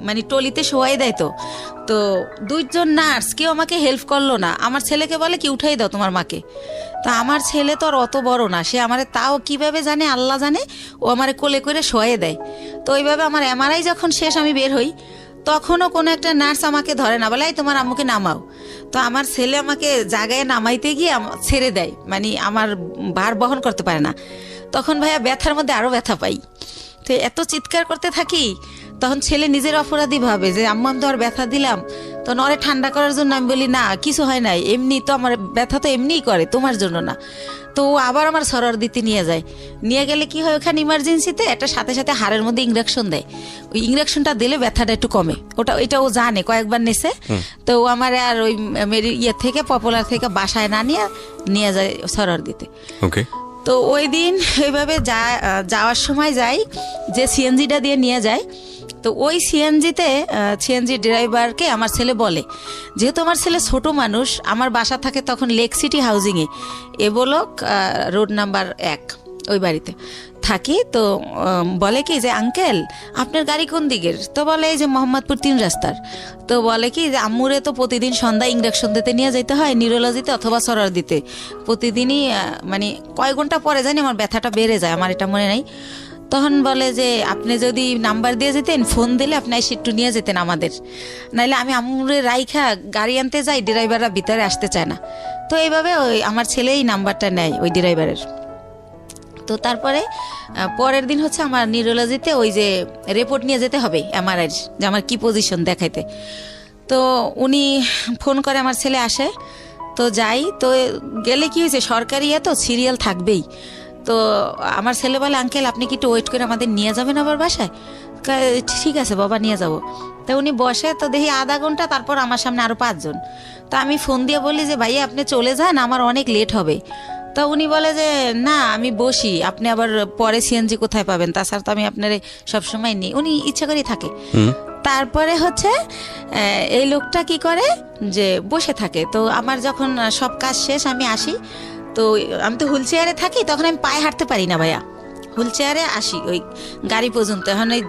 মানে টলিতে শোয়াই দেয়, তো দুইজন নার্স কেউ আমাকে হেল্প করলো না। আমার ছেলেকে বলে কি উঠাই দাও তোমার মাকে। তা আমার ছেলে তো আর অত বড় না, সে আমারে তাও কিভাবে জানে আল্লাহ জানে, ও আমারে কোলে করে শোয়াই দেয়। তো ওইভাবে আমার এমআরআই যখন শেষ আমি বের হই, তখনও কোনো একটা নার্স আমাকে ধরে না, বলে এই তোমার আম্মুকে নামাও। তো আমার ছেলে আমাকে জায়গায় নামাইতে গিয়ে ছেড়ে দেয়, মানে আমার ভার বহন করতে পারে না। তখন ভাইয়া ব্যথার মধ্যে আরও ব্যথা পাই। তো এত চিৎকার করতে থাকি, তখন ছেলে নিজের অপরাধী ভাবে যে আম্মু আমি তো আর ব্যথা দিলাম। তো নরে ঠান্ডা করার জন্য আমি বলি না কিছু হয় নাই, এমনি তো আমার ব্যথা তো এমনিই করে, তোমার জন্য না। তো আবার আমার সরর দিতে নিয়ে যায়। নিয়ে গেলে কি হয়, ওখানে ইমার্জেন্সিতে একটা সাথে সাথে হাড়ের মধ্যে ইঞ্জেকশন দেয়। ওই ইঞ্জেকশনটা দিলে ব্যথাটা একটু কমে, এটা ও জানে, কয়েকবার নেছে। তো ও আমার আর ওই থেকে পপুলার থেকে বাসায় না নিয়ে যায় সরর দিতে। ওকে। তো ওই দিন এইভাবে যাওয়ার সময় যাই, যে সিএনজিটা দিয়ে নিয়ে যায়, তো ওই সিএনজি ড্রাইভারকে আমার ছেলে বলে, যেহেতু আমার ছেলে ছোট মানুষ, আমার বাসা থাকে তখন লেক সিটি হাউজিংয়ে, এবলক রোড নাম্বার 1, ওই বাড়িতে থাকি। তো বলে কি যে আঙ্কেল আপনার গাড়ি কোন দিকের? তো বলে এই যে মোহাম্মদপুর 3 রাস্তার। তো বলে কি যে আম্মুরে তো প্রতিদিন সন্ধ্যা ইঞ্জেকশন দিতে নিয়ে যেতে হয়, নিউরোলজিতে অথবা সরার দিতে। প্রতিদিনই মানে কয়েক ঘন্টা পরে জানি আমার ব্যথাটা বেড়ে যায়, আমার এটা মনে নাই। তখন বলে যে আপনি যদি নাম্বার দিয়ে যেতেন, ফোন দিলে আপনি এসে একটু নিয়ে যেতেন আমাদের, নাইলে আমি আম্মুরে রাইখা গাড়ি আনতে যাই, ড্রাইভাররা ভিতরে আসতে চায় না। তো এইভাবে ওই আমার ছেলে এই নাম্বারটা নেয় ওই ড্রাইভারের। তো তারপরে পরের দিন হচ্ছে আমার নিউরোলজিতে ওই যে রিপোর্ট নিয়ে যেতে হবে এমআরআই, যে আমার কি পজিশন দেখাইতে। তো উনি ফোন করে, আমার ছেলে আসে। তো যাই, তো গেলে কি হয়েছে, সরকারি তো সিরিয়াল থাকবেই। তো আমার ছেলে বলে আঙ্কেল আপনি কি একটু ওয়েট করে আমাদের নিয়ে যাবেন আবার বাসায়? ঠিক আছে বাবা নিয়ে যাব। তো উনি বসে, তো দেখি আধা ঘন্টা, তারপর আমার সামনে আরও 5 জন। তো আমি ফোন দিয়ে বলি যে ভাইয়া আপনি চলে যান, আমার অনেক লেট হবে। তো উনি বলে যে না আমি বসি, আপনি আবার পরে সিএনজি কোথায় পাবেন, তাছাড়া তো আমি আপনার সবসময় নিই। উনি ইচ্ছা করেই থাকে। তারপরে হচ্ছে এই লোকটা কি করে যে বসে থাকে। তো আমার যখন সব কাজ শেষ আমি আসি, তো আমি তো হুইল চেয়ারে থাকি, তখন আমি পায়ে হাঁটতে পারি না ভাইয়া, হুইল চেয়ারে আসি ওই গাড়ি পর্যন্ত। এখন ওই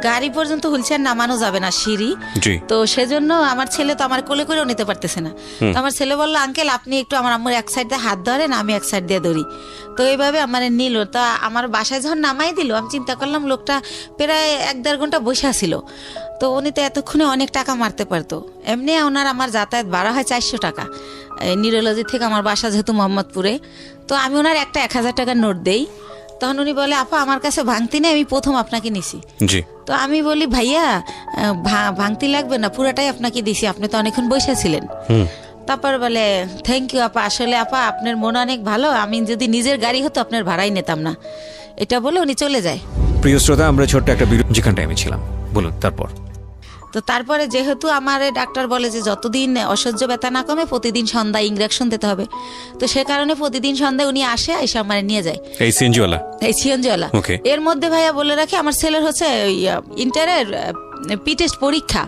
গাড়ি পর্যন্ত হুইল চেয়ার নামানো যাবে না, সিঁড়ি। তো সেজন্য আমার ছেলে তো আমার কোলে করেও নিতে পারতেছে না। তো আমার ছেলে বললো আঙ্কেল আপনি একটু আমার আম্মুর এক সাইড দিয়ে হাত ধরেন, আমি এক সাইড দিয়ে ধরি। তো এইভাবে আমার নিল। তা আমার বাসায় যখন নামাই দিল, আমি চিন্তা করলাম লোকটা প্রায় 1-1.5 ঘন্টা বসে ছিল। তো উনি তো এতক্ষণে অনেক টাকা মারতে পারতো। এমনি ওনার আমার যাতায়াত ভাড়া হয় 400 টাকা নিউরোলজি থেকে আমার বাসা যেহেতু মোহাম্মদপুরে। তো আমি ওনার একটা 1000 টাকার নোট দেই। তখন উনি বলে আপা আমার কাছে ভাঙতি নেই, আমি প্রথম আপনাকে নিছি। তো আমি বলি ভাইয়া ভাঙতি লাগবে না, পুরাটাই আপনাকে দিছি, আপনি তো অনেকক্ষণ বসেছিলেন। তারপর বলে থ্যাংক ইউ আপা, আসলে আপা আপনার মন অনেক ভালো, আমি যদি নিজের গাড়ি হতো আপনার ভাড়াই নিতাম না। এটা বলে উনি চলে যায়। প্রিয় শ্রোতা, আমরা ছোট্ট একটা যেখানটা আমি ছিলাম, বলুন তারপর। তো তারপরে যেহেতু আমার ডাক্তার বলে যে যতদিন অসহ্য ব্যথা না কমে প্রতিদিন সন্ধ্যায় ইঞ্জেকশন দিতে হবে, তো সে কারণে প্রতিদিন সন্ধ্যায় উনি আসে, এসে আমার নিয়ে যায় এই সিএনজিওয়ালা। এর মধ্যে ভাইয়া বলে রাখি আমার ছেলের হচ্ছে ইন্টারের টেস্ট পরীক্ষা।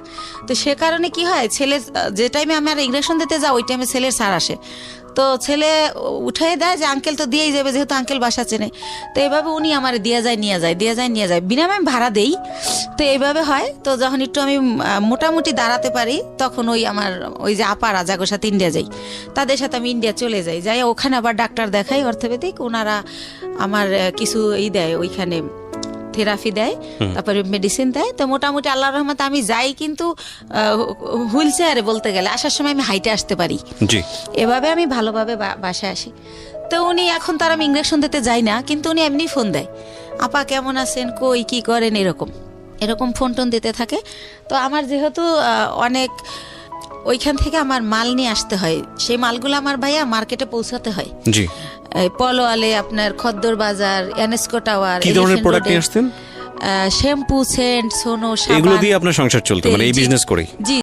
তো সে কারণে কি হয়, ছেলে যে টাইমে আমার ইঞ্জেকশন দিতে যাও ওই টাইমে ছেলের স্যার আসে। তো ছেলে উঠাই দেয় যে আঙ্কেল তো দিয়েই যাবে, যেহেতু আঙ্কেল বাসা চেনে। তো এইভাবে উনি আমার দিয়ে যায় বিনামে আমি ভাড়া দেই। তো এইভাবে হয়। তো যখন একটু আমি মোটামুটি দাঁড়াতে পারি, তখন ওই যে আপারা যাগোর সাথে ইন্ডিয়া যাই, তাদের সাথে আমি ইন্ডিয়া চলে যাই ওখানে আবার ডাক্তার দেখাই অর্থোপেডিক। ওনারা আমার কিছু দেয়, ওইখানে থেরাপি দেয়, তারপরে মেডিসিন দেয়। তো মোটামুটি আল্লাহর রহমতে আমি যাই, কিন্তু হুইল চেয়ারে বলতে গেলে আসার সময় আমি হাইটে আসতে পারি। এভাবে আমি ভালোভাবে বাসায় আসি। তো উনি এখন তার আমি ইঞ্জেকশন দিতে যাই না, কিন্তু উনি এমনি ফোন দেয়, আপা কেমন আছেন, কই কি করেন, এরকম। এরকম ফোন টোন দিতে থাকে। তো আমার যেহেতু অনেক ওইখান থেকে আমার মাল নিয়ে আসতে হয়, সেই মালগুলো আমার ভাইয়া মার্কেটে পৌঁছাতে হয়। জি, এই পলোয়ালে, আপনার খদ্দর বাজার, এনএসকো টাওয়ার, কি ধরনের প্রোডাক্ট নিয়ে আসতেন? শ্যাম্পু, সেন্ট, সোনো, সাবান, এগুলো দিয়ে আপনার সংসার চলতো, মানে এই তেল, জি। বিজনেস করেই? জি